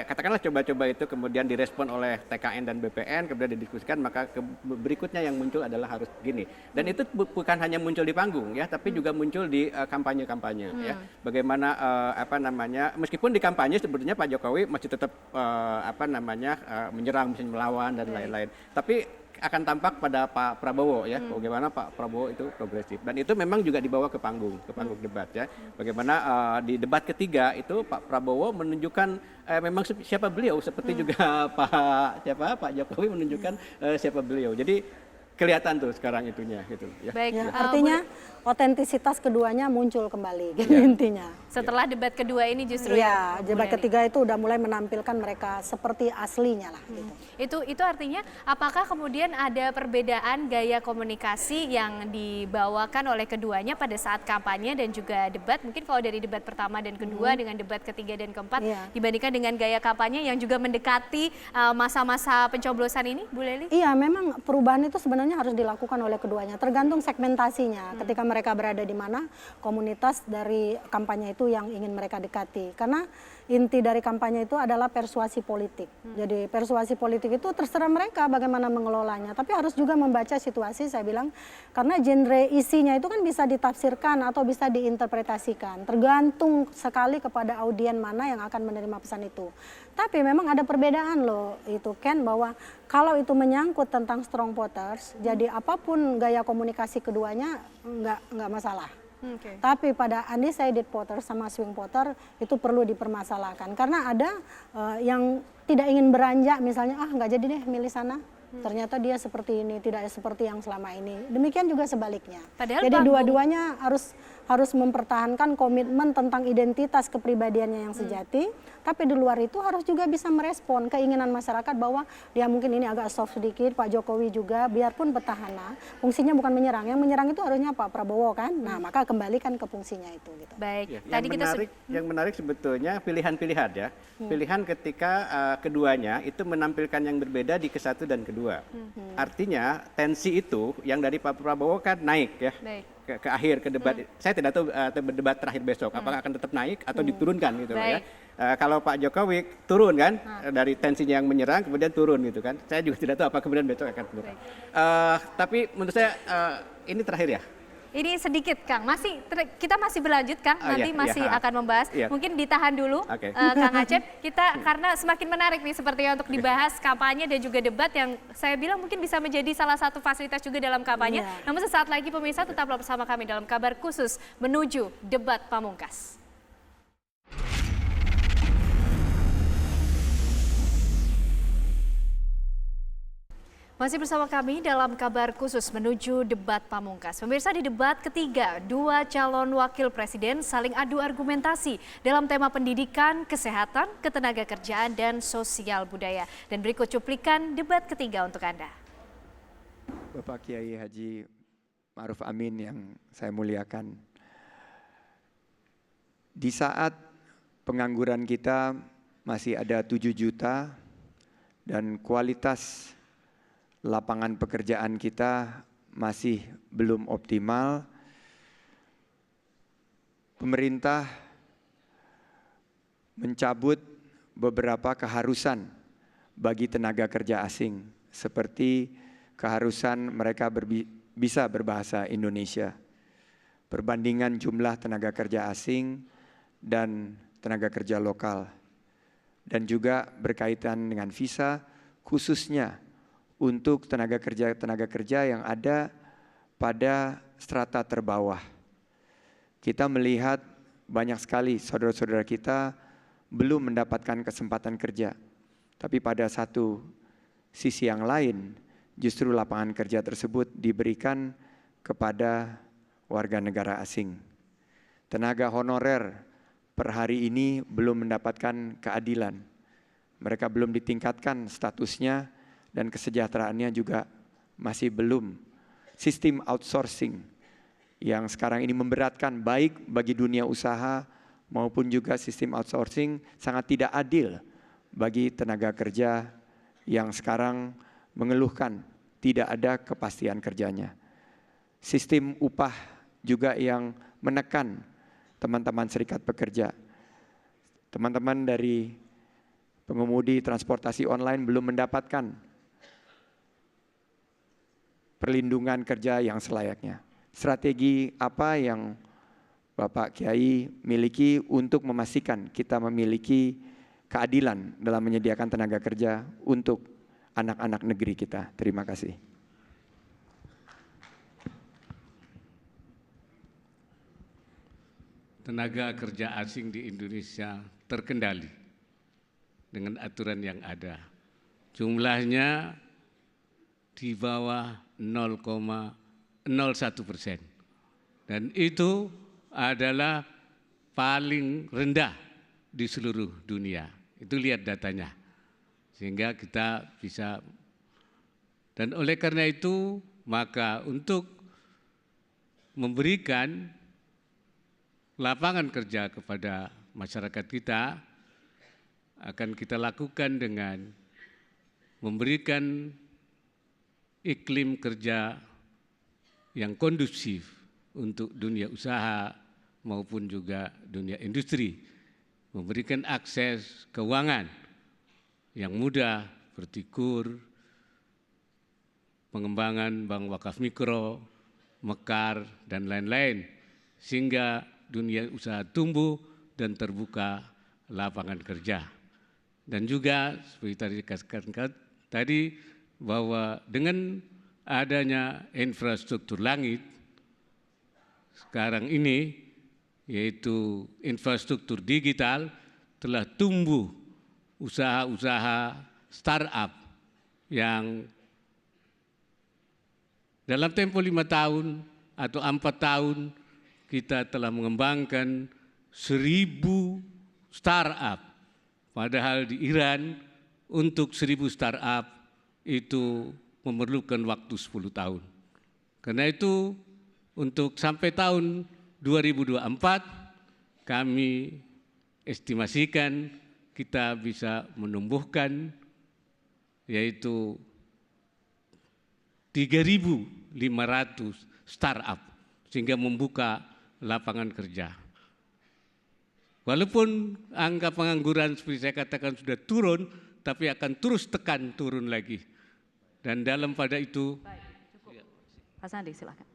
katakanlah coba-coba itu kemudian direspon oleh TKN dan BPN, kemudian didiskusikan, maka berikutnya yang muncul adalah harus gini. Dan itu bukan hanya muncul di panggung ya, tapi juga muncul di kampanye-kampanye ya. Bagaimana meskipun di kampanye sebetulnya Pak Jokowi masih tetap menyerang, misalnya melawan dan lain-lain. Tapi akan tampak pada Pak Prabowo ya, bagaimana Pak Prabowo itu progresif, dan itu memang juga dibawa ke panggung debat ya. Bagaimana di debat ketiga itu Pak Prabowo menunjukkan memang siapa beliau, seperti juga Pak Jokowi menunjukkan siapa beliau. Jadi kelihatan tuh sekarang itunya gitu ya. Baik, Ya, artinya otentisitas keduanya muncul kembali gitu intinya. setelah debat kedua ini justru Iya, Bu debat Leli. ketiga itu udah mulai menampilkan mereka seperti aslinya lah gitu. Itu artinya apakah kemudian ada perbedaan gaya komunikasi yang dibawakan oleh keduanya pada saat kampanye dan juga debat? Mungkin kalau dari debat pertama dan kedua dengan debat ketiga dan keempat Iya. dibandingkan dengan gaya kampanye yang juga mendekati masa-masa pencoblosan ini, Bu Leli? Iya, memang perubahan itu sebenarnya harus dilakukan oleh keduanya, tergantung segmentasinya. Ketika mereka berada di mana, komunitas dari kampanye itu yang ingin mereka dekati. Karena inti dari kampanye itu adalah persuasi politik. Jadi persuasi politik itu terserah mereka bagaimana mengelolanya. Tapi harus juga membaca situasi, saya bilang, karena genre isinya itu kan bisa ditafsirkan atau bisa diinterpretasikan. Tergantung sekali kepada audien mana yang akan menerima pesan itu. Tapi memang ada perbedaan loh itu Ken, bahwa kalau itu menyangkut tentang strong voters, jadi apapun gaya komunikasi keduanya nggak masalah. Tapi pada undecided voter sama swing voter itu perlu dipermasalahkan karena ada yang tidak ingin beranjak, misalnya nggak jadi deh milih sana. Ternyata dia seperti ini, tidak seperti yang selama ini. Demikian juga sebaliknya. Padahal jadi dua-duanya harus mempertahankan komitmen tentang identitas kepribadiannya yang sejati, tapi di luar itu harus juga bisa merespon keinginan masyarakat bahwa dia mungkin ini agak soft sedikit, Pak Jokowi juga, biarpun petahana, fungsinya bukan menyerang. Yang menyerang itu harusnya Pak Prabowo kan. Nah, maka kembalikan ke fungsinya itu gitu. Baik. Ya, Tadi yang menarik sebetulnya pilihan-pilihan ya. Pilihan ketika keduanya itu menampilkan yang berbeda di ke-1 dan kedua. Artinya tensi itu yang dari Pak Prabowo kan naik ya. Ke akhir ke debat. Saya tidak tahu debat terakhir besok apakah akan tetap naik atau diturunkan gitu ya. Kalau Pak Jokowi turun kan dari tensinya yang menyerang kemudian turun gitu kan. Saya juga tidak tahu apa kemudian besok akan turun. Tapi menurut saya ini terakhir ya. Ini sedikit Kang, kita masih berlanjut Kang, nanti masih akan membahas. Mungkin ditahan dulu Kang Acep, kita karena semakin menarik nih sepertinya untuk dibahas kampanye dan juga debat yang saya bilang mungkin bisa menjadi salah satu fasilitas juga dalam kampanye. Namun sesaat lagi pemirsa tetaplah bersama kami dalam kabar khusus menuju debat pamungkas. Masih bersama kami dalam kabar khusus menuju debat pamungkas. Pemirsa, di debat ketiga, dua calon wakil presiden saling adu argumentasi dalam tema pendidikan, kesehatan, ketenagakerjaan, dan sosial budaya. Dan berikut cuplikan debat ketiga untuk Anda. Bapak Kiai Haji Ma'ruf Amin yang saya muliakan. Di saat pengangguran kita masih ada 7 juta dan kualitas lapangan pekerjaan kita masih belum optimal, pemerintah mencabut beberapa keharusan bagi tenaga kerja asing, seperti keharusan mereka bisa berbahasa Indonesia, perbandingan jumlah tenaga kerja asing dan tenaga kerja lokal, dan juga berkaitan dengan visa khususnya untuk tenaga kerja yang ada pada strata terbawah. Kita melihat banyak sekali saudara-saudara kita belum mendapatkan kesempatan kerja. Tapi pada satu sisi yang lain, justru lapangan kerja tersebut diberikan kepada warga negara asing. Tenaga honorer per hari ini belum mendapatkan keadilan. Mereka belum ditingkatkan statusnya dan kesejahteraannya juga masih belum. Sistem outsourcing yang sekarang ini memberatkan baik bagi dunia usaha maupun juga sistem outsourcing sangat tidak adil bagi tenaga kerja yang sekarang mengeluhkan tidak ada kepastian kerjanya. Sistem upah juga yang menekan teman-teman serikat pekerja. Teman-teman dari pengemudi transportasi online belum mendapatkan perlindungan kerja yang selayaknya. Strategi apa yang Bapak Kiai miliki untuk memastikan kita memiliki keadilan dalam menyediakan tenaga kerja untuk anak-anak negeri kita? Terima kasih. Tenaga kerja asing di Indonesia terkendali dengan aturan yang ada. Jumlahnya di bawah 0,01%. Dan itu adalah paling rendah di seluruh dunia. Itu lihat datanya. Sehingga kita bisa, dan oleh karena itu maka untuk memberikan lapangan kerja kepada masyarakat kita akan kita lakukan dengan memberikan iklim kerja yang kondusif untuk dunia usaha maupun juga dunia industri, memberikan akses keuangan yang mudah seperti KUR, pengembangan bank wakaf mikro, Mekar, dan lain-lain, sehingga dunia usaha tumbuh dan terbuka lapangan kerja. Dan juga seperti tadi dikatakan tadi bahwa dengan adanya infrastruktur langit sekarang ini, yaitu infrastruktur digital, telah tumbuh usaha-usaha startup yang dalam tempo 5 tahun atau 4 tahun kita telah mengembangkan 1.000 startup. Padahal di Iran untuk 1.000 startup itu memerlukan waktu 10 tahun. Karena itu untuk sampai tahun 2024 kami estimasikan kita bisa menumbuhkan yaitu 3.500 startup sehingga membuka lapangan kerja. Walaupun angka pengangguran seperti saya katakan sudah turun, tapi akan terus tekan turun lagi. Dan dalam pada itu, Pak Sandi silakan.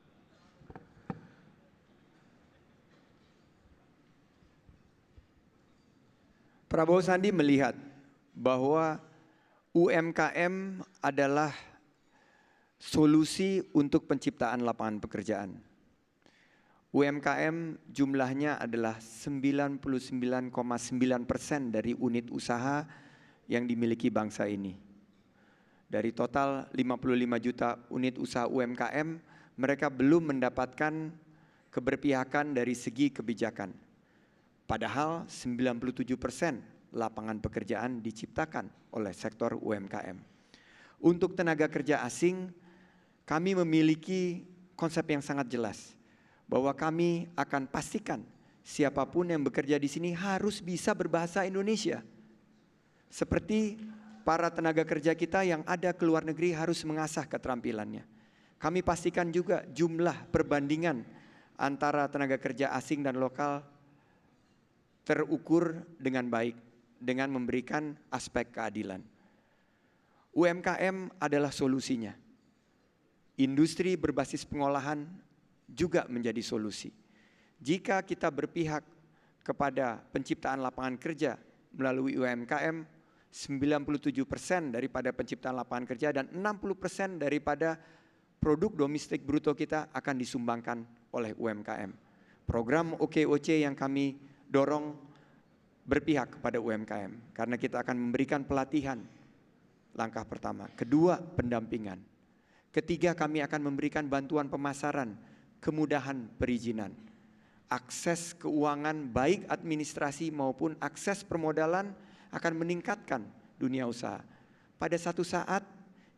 Prabowo Sandi melihat bahwa UMKM adalah solusi untuk penciptaan lapangan pekerjaan. UMKM jumlahnya adalah 99,9% dari unit usaha yang dimiliki bangsa ini. Dari total 55 juta unit usaha UMKM, mereka belum mendapatkan keberpihakan dari segi kebijakan. Padahal 97% lapangan pekerjaan diciptakan oleh sektor UMKM. Untuk tenaga kerja asing, kami memiliki konsep yang sangat jelas bahwa kami akan pastikan siapapun yang bekerja di sini harus bisa berbahasa Indonesia. Seperti para tenaga kerja kita yang ada ke luar negeri harus mengasah keterampilannya. Kami pastikan juga jumlah perbandingan antara tenaga kerja asing dan lokal terukur dengan baik dengan memberikan aspek keadilan. UMKM adalah solusinya. Industri berbasis pengolahan juga menjadi solusi. Jika kita berpihak kepada penciptaan lapangan kerja melalui UMKM, 97% daripada penciptaan lapangan kerja dan 60% daripada produk domestik bruto kita akan disumbangkan oleh UMKM. Program OKOC yang kami dorong berpihak kepada UMKM karena kita akan memberikan pelatihan, langkah pertama. Kedua, pendampingan. Ketiga, kami akan memberikan bantuan pemasaran, kemudahan perizinan. Akses keuangan baik administrasi maupun akses permodalan akan meningkatkan dunia usaha. Pada satu saat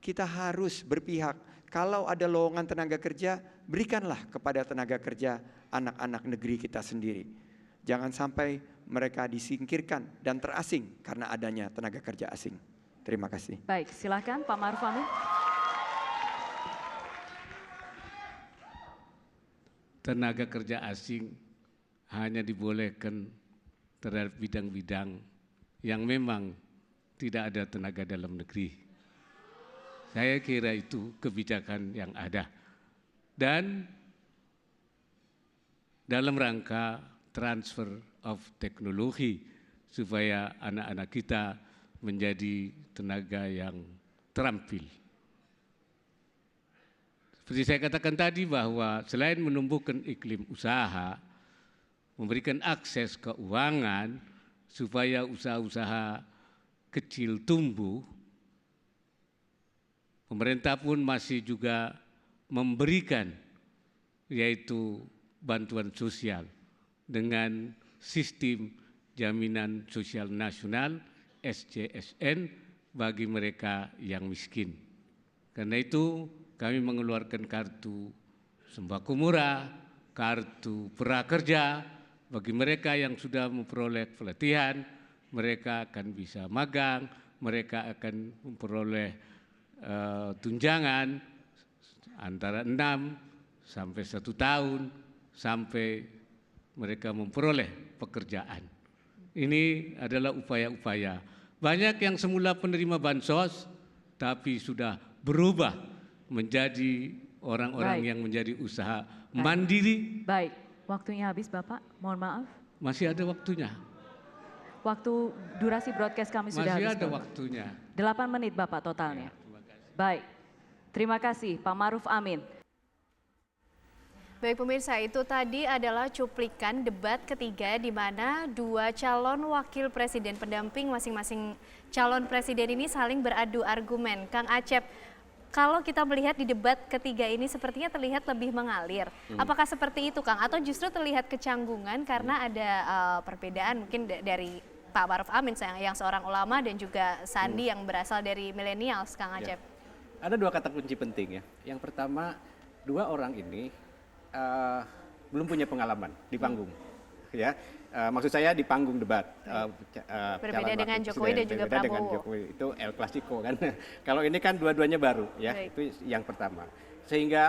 kita harus berpihak, kalau ada lowongan tenaga kerja, berikanlah kepada tenaga kerja anak-anak negeri kita sendiri. Jangan sampai mereka disingkirkan dan terasing karena adanya tenaga kerja asing. Terima kasih. Baik, silakan Pak Ma'ruf Amin. tenaga kerja asing hanya dibolehkan terhadap bidang-bidang yang memang tidak ada tenaga dalam negeri. Saya kira itu kebijakan yang ada. Dan dalam rangka transfer of teknologi supaya anak-anak kita menjadi tenaga yang terampil. Seperti saya katakan tadi bahwa selain menumbuhkan iklim usaha, memberikan akses keuangan supaya usaha-usaha kecil tumbuh, pemerintah pun masih juga memberikan yaitu bantuan sosial dengan sistem jaminan sosial nasional SJSN bagi mereka yang miskin. Karena itu kami mengeluarkan kartu sembako murah, kartu prakerja bagi mereka yang sudah memperoleh pelatihan, mereka akan bisa magang, mereka akan memperoleh tunjangan antara 6 sampai 1 tahun sampai mereka memperoleh pekerjaan. Ini adalah upaya-upaya. Banyak yang semula penerima bansos tapi sudah berubah menjadi orang-orang yang menjadi usaha mandiri. Baik, waktunya habis Bapak, mohon maaf. Masih ada waktunya. Waktu durasi broadcast kami sudah habis. Masih ada waktunya. 8 menit Bapak totalnya. Baik, terima kasih Pak Maruf Amin. Baik pemirsa, itu tadi adalah cuplikan debat ketiga di mana dua calon wakil presiden pendamping masing-masing calon presiden ini saling beradu argumen. Kang Acep, kalau kita melihat di debat ketiga ini sepertinya terlihat lebih mengalir. Apakah seperti itu Kang? Atau justru terlihat kecanggungan karena ada perbedaan mungkin dari Pak Maruf Amin yang seorang ulama dan juga Sandi yang berasal dari millennials, Kang Acep? Ada 2 kata kunci penting ya. Yang pertama, 2 orang ini belum punya pengalaman di panggung, ya. Maksud saya di panggung debat. Berbeda dengan Jokowi dan juga Prabowo. Dengan Jokowi itu El Clasico kan. Kalau ini kan dua-duanya baru, ya. Baik. Itu yang pertama. Sehingga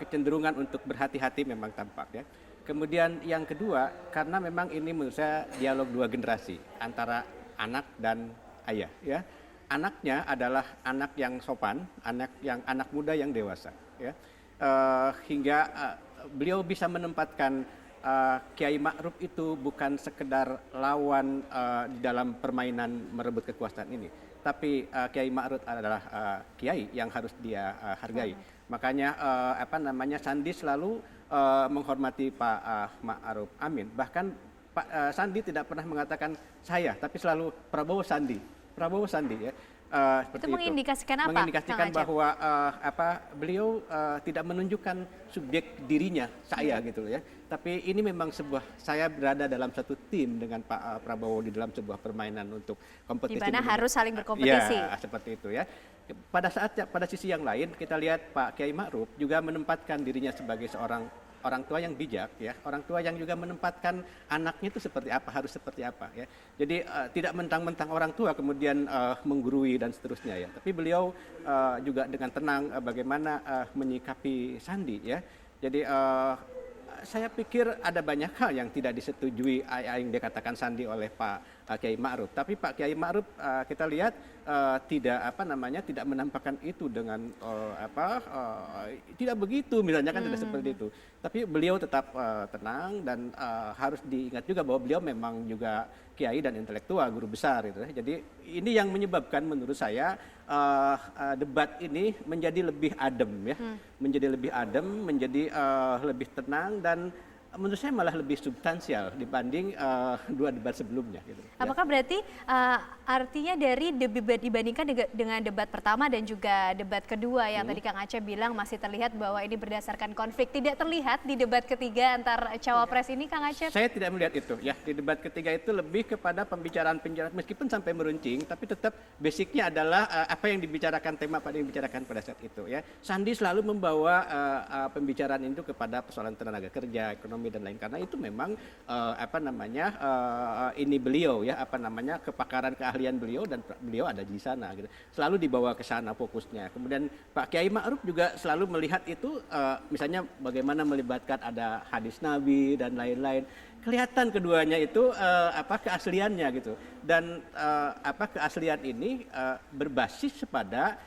kecenderungan untuk berhati-hati memang tampak, ya. Kemudian yang kedua, karena memang ini menurut saya dialog 2 generasi antara anak dan ayah, ya. Anaknya adalah anak yang sopan, anak muda yang dewasa, ya. Hingga beliau bisa menempatkan Kiai Ma'ruf itu bukan sekedar lawan di dalam permainan merebut kekuasaan ini, tapi Kiai Ma'ruf adalah kiai yang harus dia hargai. Makanya Sandi selalu menghormati Pak Ma'ruf Amin. Bahkan Pak Sandi tidak pernah mengatakan saya, tapi selalu Prabowo Sandi, ya. Itu mengindikasikan apa? Mengindikasikan bahwa beliau tidak menunjukkan subjek dirinya saya gitu ya. Tapi ini memang saya berada dalam satu tim dengan Pak Prabowo di dalam sebuah permainan untuk kompetisi. Di mana harus saling berkompetisi. Ya, seperti itu ya. Pada sisi yang lain kita lihat Pak Kiai Ma'ruf juga menempatkan dirinya sebagai seorang orang tua yang bijak, ya, orang tua yang juga menempatkan anaknya itu seperti apa, harus seperti apa, ya. Jadi tidak mentang-mentang orang tua kemudian menggurui dan seterusnya, ya. Tapi beliau juga dengan tenang bagaimana menyikapi Sandi, ya. Jadi saya pikir ada banyak hal yang tidak disetujui yang dikatakan Sandi oleh Pak Kiai Ma'ruf. Tapi Pak Kiai Ma'ruf kita lihat tidak menampakkan itu dengan tidak begitu, misalnya kan tidak seperti itu. Tapi beliau tetap tenang dan harus diingat juga bahwa beliau memang juga kiai dan intelektual, guru besar gitu. Jadi ini yang menyebabkan menurut saya debat ini menjadi lebih adem, ya, menjadi lebih adem, menjadi lebih tenang dan menurut saya malah lebih substansial dibanding 2 debat sebelumnya. Gitu. Apakah berarti artinya dari debat dibandingkan dengan debat pertama dan juga debat kedua yang tadi Kang Acep bilang masih terlihat bahwa ini berdasarkan konflik, tidak terlihat di debat ketiga antar cawapres ini, Kang Acep? Saya tidak melihat itu, ya. Di debat ketiga itu lebih kepada pembicaraan meskipun sampai meruncing, tapi tetap basicnya adalah apa yang dibicarakan, tema apa yang dibicarakan pada saat itu, ya. Sandi selalu membawa pembicaraan itu kepada persoalan tenaga kerja, ekonomi dan lain, karena itu memang ini beliau, ya, kepakaran keahlian beliau dan beliau ada di sana gitu. Selalu dibawa ke sana fokusnya. Kemudian Pak Kiai Ma'ruf juga selalu melihat itu misalnya bagaimana melibatkan ada hadis Nabi dan lain-lain. Kelihatan keduanya itu keasliannya gitu. Dan keaslian ini berbasis pada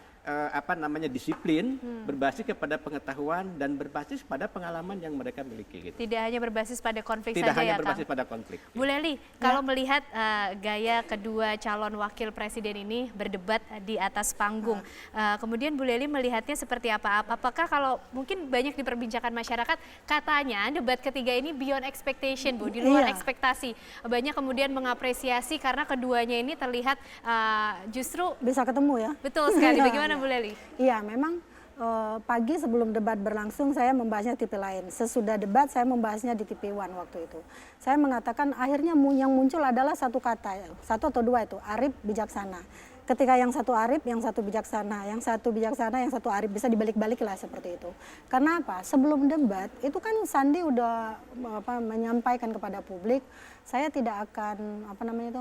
disiplin, berbasis kepada pengetahuan dan berbasis pada pengalaman yang mereka miliki. Gitu. Tidak hanya berbasis pada konflik saja, ya, Kang? Tidak hanya berbasis pada konflik. Bu Lely, kalau melihat gaya kedua calon wakil presiden ini berdebat di atas panggung, kemudian Bu Lely melihatnya seperti apa? Apakah kalau mungkin banyak diperbincangkan masyarakat, katanya debat ketiga ini beyond expectation, Bu, di luar ekspektasi. Banyak kemudian mengapresiasi karena keduanya ini terlihat justru bisa ketemu, ya. Betul sekali. Bagaimana Bu Lely? Iya, memang pagi sebelum debat berlangsung saya membahasnya TV lain. Sesudah debat saya membahasnya di TV One waktu itu. Saya mengatakan akhirnya yang muncul adalah satu kata, satu atau dua itu, arif bijaksana. Ketika yang satu arif, yang satu bijaksana, yang satu bijaksana, yang satu arif, bisa dibalik-balik lah seperti itu. Karena apa? Sebelum debat itu kan Sandi udah menyampaikan kepada publik, saya tidak akan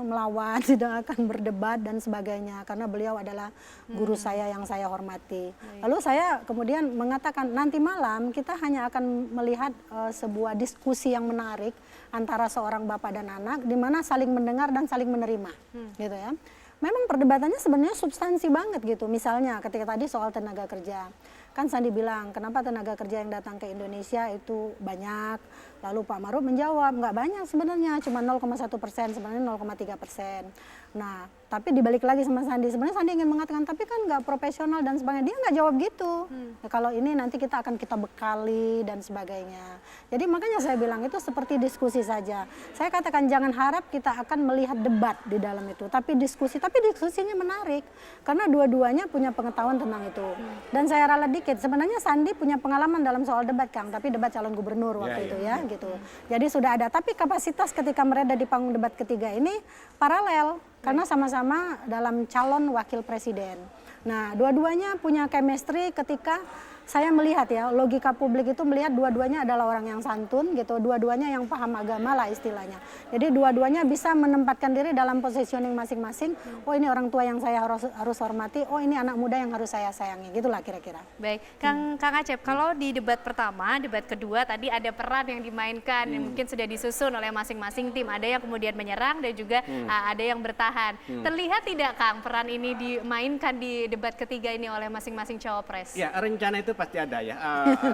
melawan, tidak akan berdebat dan sebagainya karena beliau adalah guru saya yang saya hormati. Lalu saya kemudian mengatakan nanti malam kita hanya akan melihat sebuah diskusi yang menarik antara seorang bapak dan anak di mana saling mendengar dan saling menerima, gitu ya. Memang perdebatannya sebenarnya substansi banget gitu. Misalnya ketika tadi soal tenaga kerja. Kan Sandi bilang, kenapa tenaga kerja yang datang ke Indonesia itu banyak. Lalu Pak Maruf menjawab, nggak banyak sebenarnya, cuma 0,1%, sebenarnya 0,3%. Nah, tapi dibalik lagi sama Sandi. Sebenarnya Sandi ingin mengatakan, tapi kan nggak profesional dan sebagainya. Dia nggak jawab gitu. Nah, kalau ini nanti kita akan kita bekali dan sebagainya. Jadi makanya saya bilang itu seperti diskusi saja. Saya katakan jangan harap kita akan melihat debat di dalam itu. Tapi diskusinya menarik. Karena dua-duanya punya pengetahuan tentang itu. Dan saya ralat dikit, sebenarnya Sandi punya pengalaman dalam soal debat, Kang. Tapi debat calon gubernur waktu itu ya. Gitu. Jadi sudah ada. Tapi kapasitas ketika mereka di panggung debat ketiga ini paralel. Karena sama-sama dalam calon wakil presiden. Nah, dua-duanya punya chemistry ketika saya melihat ya, logika publik itu melihat dua-duanya adalah orang yang santun gitu, dua-duanya yang paham agama lah istilahnya. Jadi dua-duanya bisa menempatkan diri dalam positioning masing-masing. Oh ini orang tua yang saya harus hormati, oh ini anak muda yang harus saya sayangi, gitulah kira-kira. Baik, Kang Acep, kalau di debat pertama, debat kedua tadi ada peran yang dimainkan yang mungkin sudah disusun oleh masing-masing tim. Ada yang kemudian menyerang dan juga ada yang bertahan. Terlihat tidak Kang peran ini dimainkan di debat ketiga ini oleh masing-masing cawapres? Ya, rencana itu pasti ada ya,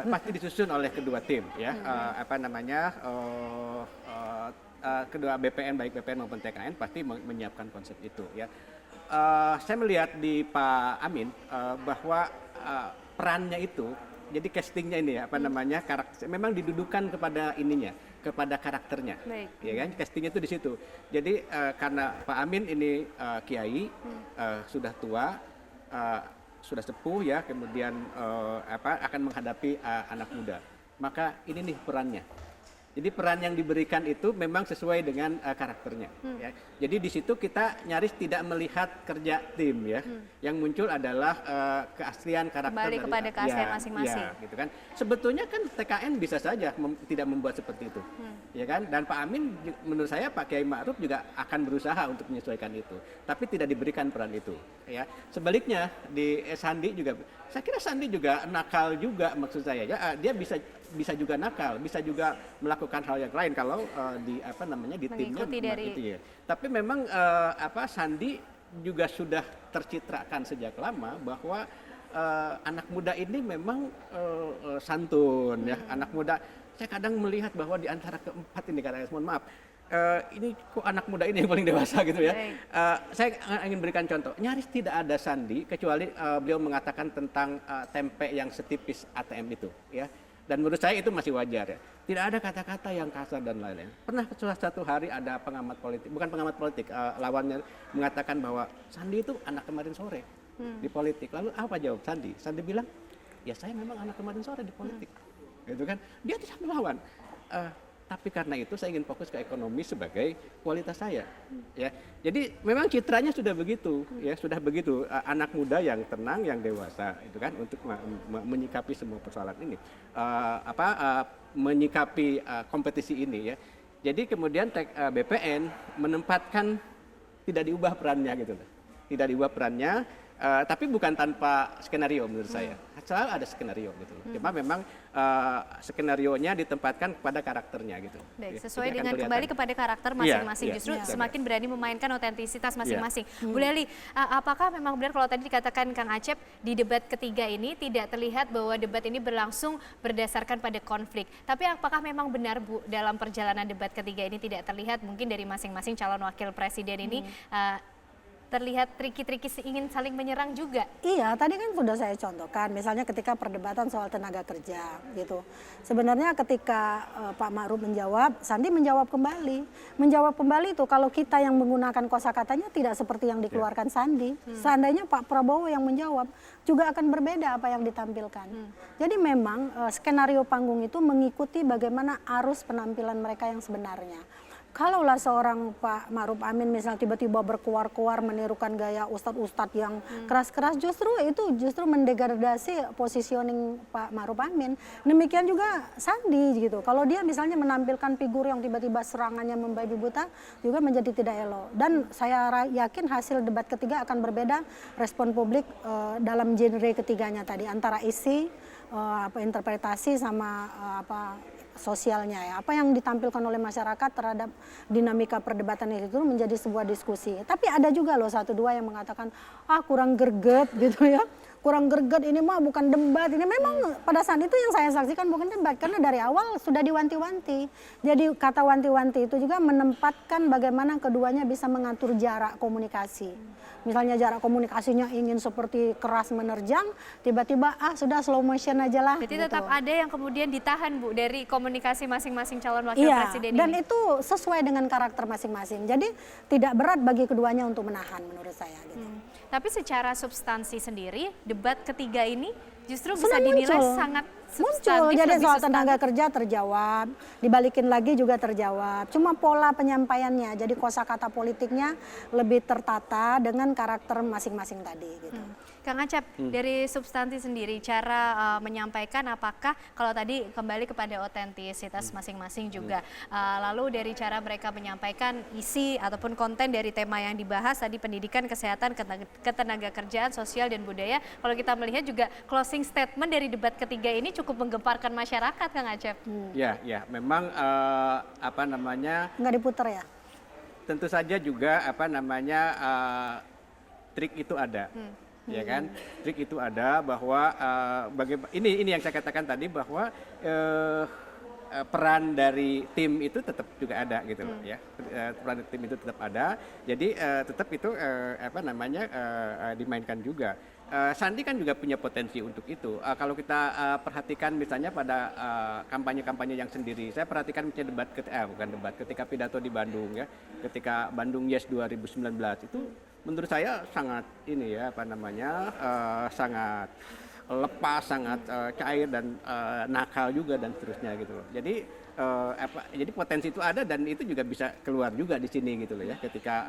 pasti disusun oleh kedua tim ya, kedua BPN baik BPN maupun TKN pasti menyiapkan konsep itu ya. Saya melihat di Pak Amin bahwa perannya itu, jadi castingnya ini ya, karakter, memang didudukan kepada ininya, kepada karakternya, ya kan? Castingnya itu di situ. Jadi karena Pak Amin ini kiai, sudah tua. Sudah sepuh ya, kemudian akan menghadapi anak muda. Maka ini nih perannya. Jadi peran yang diberikan itu memang sesuai dengan karakternya. Ya. Jadi di situ kita nyaris tidak melihat kerja tim ya. Yang muncul adalah keaslian karakter. Kembali kepada keaslian masing-masing. Ya, gitu kan. Sebetulnya kan TKN bisa saja tidak membuat seperti itu, ya kan. Dan Pak Amin, menurut saya Pak Kiai Ma'ruf juga akan berusaha untuk menyesuaikan itu. Tapi tidak diberikan peran itu. Ya. Sebaliknya di Sandi juga, saya kira Sandi juga nakal juga maksud saya. Ya, dia bisa juga nakal, bisa juga melakukan hal yang lain kalau di timnya dari itu ya. Tapi memang Sandi juga sudah tercitrakan sejak lama bahwa anak muda ini memang santun ya. Anak muda, saya kadang melihat bahwa di antara keempat ini, mohon maaf, ini kok anak muda ini yang paling dewasa gitu ya. Saya ingin berikan contoh, nyaris tidak ada Sandi kecuali beliau mengatakan tentang tempe yang setipis ATM itu ya. Dan menurut saya itu masih wajar ya. Tidak ada kata-kata yang kasar dan lain-lain. Pernah suatu hari ada pengamat politik, bukan pengamat politik, lawannya mengatakan bahwa Sandi itu anak kemarin sore di politik. Lalu apa jawab Sandi? Sandi bilang, ya saya memang anak kemarin sore di politik. Gitu kan? Dia tidak melawan. Tapi karena itu saya ingin fokus ke ekonomi sebagai kualitas saya. Ya, jadi memang citranya sudah begitu, ya sudah begitu, anak muda yang tenang, yang dewasa, itu kan untuk menyikapi semua persoalan ini, menyikapi kompetisi ini ya. Jadi kemudian BPN menempatkan tidak diubah perannya gitu, tidak diubah perannya. Tapi bukan tanpa skenario menurut saya. Selalu ada skenario gitu. Cuma memang skenarionya ditempatkan kepada karakternya gitu. Baik, sesuai dengan kembali kepada karakter masing-masing. Justru semakin berani memainkan otentisitas masing-masing. Bu Leli, apakah memang benar kalau tadi dikatakan Kang Acep di debat ketiga ini tidak terlihat bahwa debat ini berlangsung berdasarkan pada konflik. Tapi apakah memang benar Bu dalam perjalanan debat ketiga ini tidak terlihat mungkin dari masing-masing calon wakil presiden ini terlihat triki-triki ingin saling menyerang juga. Iya, tadi kan sudah saya contohkan, misalnya ketika perdebatan soal tenaga kerja gitu. Sebenarnya ketika Pak Ma'ruf menjawab, Sandi menjawab kembali. Menjawab kembali itu kalau kita yang menggunakan kosakatanya tidak seperti yang dikeluarkan Sandi. Seandainya Pak Prabowo yang menjawab, juga akan berbeda apa yang ditampilkan. Jadi memang skenario panggung itu mengikuti bagaimana arus penampilan mereka yang sebenarnya. Kalaulah seorang Pak Ma'ruf Amin misalnya tiba-tiba berkuar-kuar menirukan gaya ustadz-ustadz yang keras-keras, justru mendegradasi positioning Pak Ma'ruf Amin. Demikian juga Sandi gitu. Kalau dia misalnya menampilkan figur yang tiba-tiba serangannya membabi buta, juga menjadi tidak elok. Dan saya yakin hasil debat ketiga akan berbeda respon publik dalam genre ketiganya tadi, antara isi, interpretasi sama sosialnya ya, apa yang ditampilkan oleh masyarakat terhadap dinamika perdebatan itu menjadi sebuah diskusi. Tapi ada juga loh 1-2 yang mengatakan kurang greget gitu ya, kurang greget, ini mah bukan debat. Ini memang pada saat itu yang saya saksikan bukan debat, karena dari awal sudah diwanti-wanti. Jadi kata wanti-wanti itu juga menempatkan bagaimana keduanya bisa mengatur jarak komunikasi. Misalnya jarak komunikasinya ingin seperti keras menerjang, tiba-tiba sudah slow motion aja lah. Berarti gitu. tetap ada yang kemudian ditahan Bu dari komunikasi masing-masing calon wakil presiden ini. Dan itu sesuai dengan karakter masing-masing. Jadi tidak berat bagi keduanya untuk menahan menurut saya. Gitu. Tapi secara substansi sendiri, debat ketiga ini justru bisa dinilai sangat muncul. Jadi soal tenaga kerja terjawab, dibalikin lagi juga terjawab. Cuma pola penyampaiannya, jadi kosakata politiknya lebih tertata dengan karakter masing-masing tadi. Gitu. Kang Acep, dari substansi sendiri, cara menyampaikan apakah kalau tadi kembali kepada otentisitas masing-masing juga, lalu dari cara mereka menyampaikan isi ataupun konten dari tema yang dibahas tadi, pendidikan, kesehatan, ketenaga kerjaan, sosial dan budaya, kalau kita melihat juga closing statement dari debat ketiga ini cukup menggemparkan masyarakat, Kang Acep. Ya, memang nggak diputar ya? Tentu saja juga trik itu ada. Ya kan, trik itu ada bahwa ini yang saya katakan tadi bahwa peran dari tim itu tetap juga ada gitu loh ya, peran tim itu tetap ada, jadi tetap itu dimainkan juga. Sandi kan juga punya potensi untuk itu. Kalau kita perhatikan misalnya pada kampanye-kampanye yang sendiri, saya perhatikan misalnya ketika pidato di Bandung ya, ketika Bandung Yes 2019 itu menurut saya sangat sangat lepas, sangat cair dan nakal juga dan seterusnya gitu loh. Jadi jadi potensi itu ada dan itu juga bisa keluar juga di sini gitu loh ya, ketika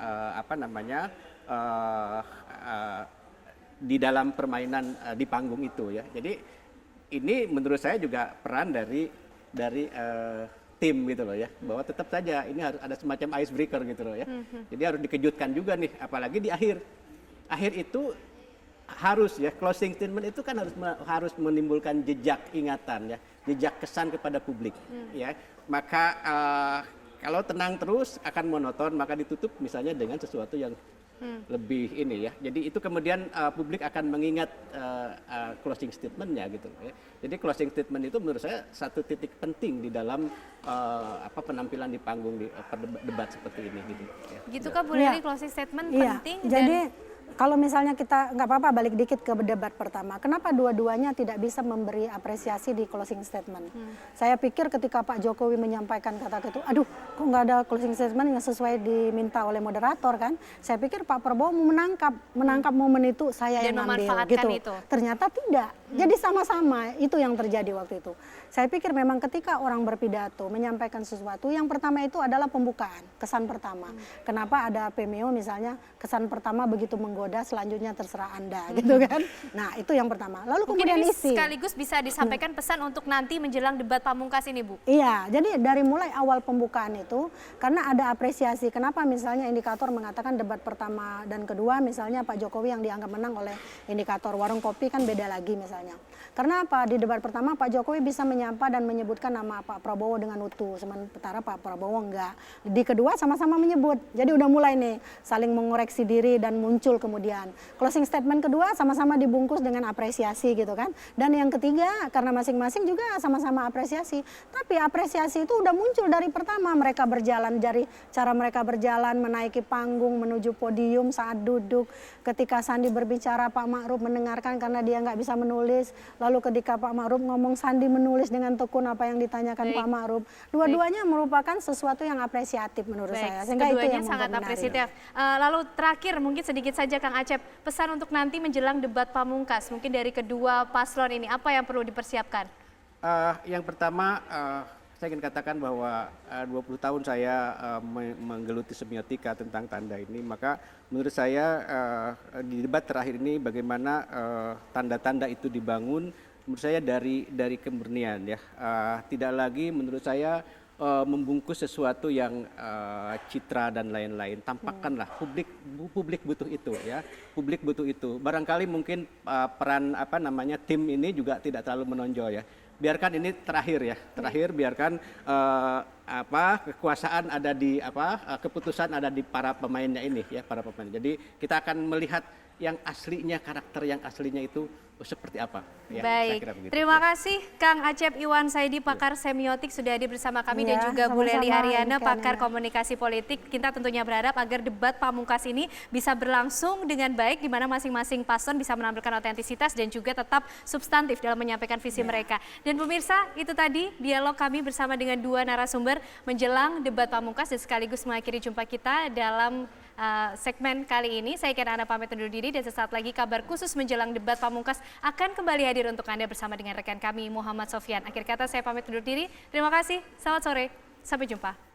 di dalam permainan di panggung itu ya. Jadi ini menurut saya juga peran dari tim gitu loh ya, bahwa tetap saja ini harus ada semacam icebreaker gitu loh ya. Jadi harus dikejutkan juga nih, apalagi di akhir itu harus ya, closing statement itu kan harus menimbulkan jejak ingatan ya, jejak kesan kepada publik ya. Maka kalau tenang terus akan monoton, maka ditutup misalnya dengan sesuatu yang lebih ini ya. Jadi itu kemudian publik akan mengingat closing statementnya gitu ya. Jadi closing statement itu menurut saya satu titik penting di dalam penampilan di panggung di debat seperti ini gitu. Ya. Gitu kan Bu Lili, closing statement penting. Jadi kalau misalnya kita nggak apa-apa balik dikit ke debat pertama, kenapa dua-duanya tidak bisa memberi apresiasi di closing statement? Saya pikir ketika Pak Jokowi menyampaikan kata itu, aduh kok nggak ada closing statement yang sesuai diminta oleh moderator kan? Saya pikir Pak Prabowo mau menangkap momen itu, saya yang ambil gitu. Itu. Ternyata tidak. Jadi sama-sama itu yang terjadi waktu itu. Saya pikir memang ketika orang berpidato menyampaikan sesuatu, yang pertama itu adalah pembukaan, kesan pertama. Kenapa ada Pemeo misalnya, kesan pertama begitu menggoda, selanjutnya terserah Anda gitu kan. Nah itu yang pertama. Lalu mungkin kemudian ini isi. sekaligus bisa disampaikan pesan untuk nanti menjelang debat pamungkas ini Bu. Iya, jadi dari mulai awal pembukaan itu, karena ada apresiasi. Kenapa misalnya indikator mengatakan debat pertama dan kedua misalnya Pak Jokowi yang dianggap menang oleh indikator warung kopi kan beda lagi misalnya. Karena apa? Di debat pertama Pak Jokowi bisa menyapa dan menyebutkan nama Pak Prabowo dengan utuh, sementara Pak Prabowo enggak. Di kedua sama-sama menyebut. Jadi udah mulai nih saling mengoreksi diri dan muncul kemudian. Closing statement kedua sama-sama dibungkus dengan apresiasi gitu kan. Dan yang ketiga karena masing-masing juga sama-sama apresiasi. Tapi apresiasi itu udah muncul dari pertama mereka berjalan, dari cara mereka berjalan menaiki panggung menuju podium saat duduk. Ketika Sandi berbicara Pak Ma'ruf mendengarkan karena dia nggak bisa menulis. Lalu ketika Pak Ma'ruf ngomong Sandi menulis dengan tekun apa yang ditanyakan Pak Ma'ruf. Dua-duanya merupakan sesuatu yang apresiatif menurut saya. Sehingga itu yang sangat menarik. apresiatif. Lalu terakhir mungkin sedikit saja Kang Acep, pesan untuk nanti menjelang debat pamungkas mungkin dari kedua paslon ini apa yang perlu dipersiapkan? Yang pertama saya ingin katakan bahwa 20 tahun saya menggeluti semiotika tentang tanda ini, maka menurut saya di debat terakhir ini bagaimana tanda-tanda itu dibangun, menurut saya dari kemurnian ya, tidak lagi menurut saya membungkus sesuatu yang citra dan lain-lain. Tampakkanlah publik butuh itu ya, publik butuh itu. Barangkali mungkin peran tim ini juga tidak terlalu menonjol ya. Biarkan ini terakhir biarkan kekuasaan ada di keputusan ada di para pemainnya ini ya, para pemain. Jadi kita akan melihat yang aslinya, karakter yang aslinya itu seperti apa. Ya, baik, terima kasih Kang Acep Iwan Saidi, pakar semiotik sudah hadir bersama kami Ya, dan juga Bu sama-sama, Lely Ariana, Ikan, pakar ya. komunikasi politik. Kita tentunya berharap agar debat pamungkas ini bisa berlangsung dengan baik, di mana masing-masing paslon bisa menampilkan otentisitas dan juga tetap substantif dalam menyampaikan visi mereka. Dan pemirsa, itu tadi dialog kami bersama dengan dua narasumber menjelang debat pamungkas dan sekaligus mengakhiri jumpa kita dalam segmen kali ini. Saya Kiana pamit undur diri dan sesaat lagi kabar khusus menjelang debat pamungkas akan kembali hadir untuk Anda bersama dengan rekan kami Muhammad Sofyan. Akhir kata saya pamit undur diri. Terima kasih, selamat sore, sampai jumpa.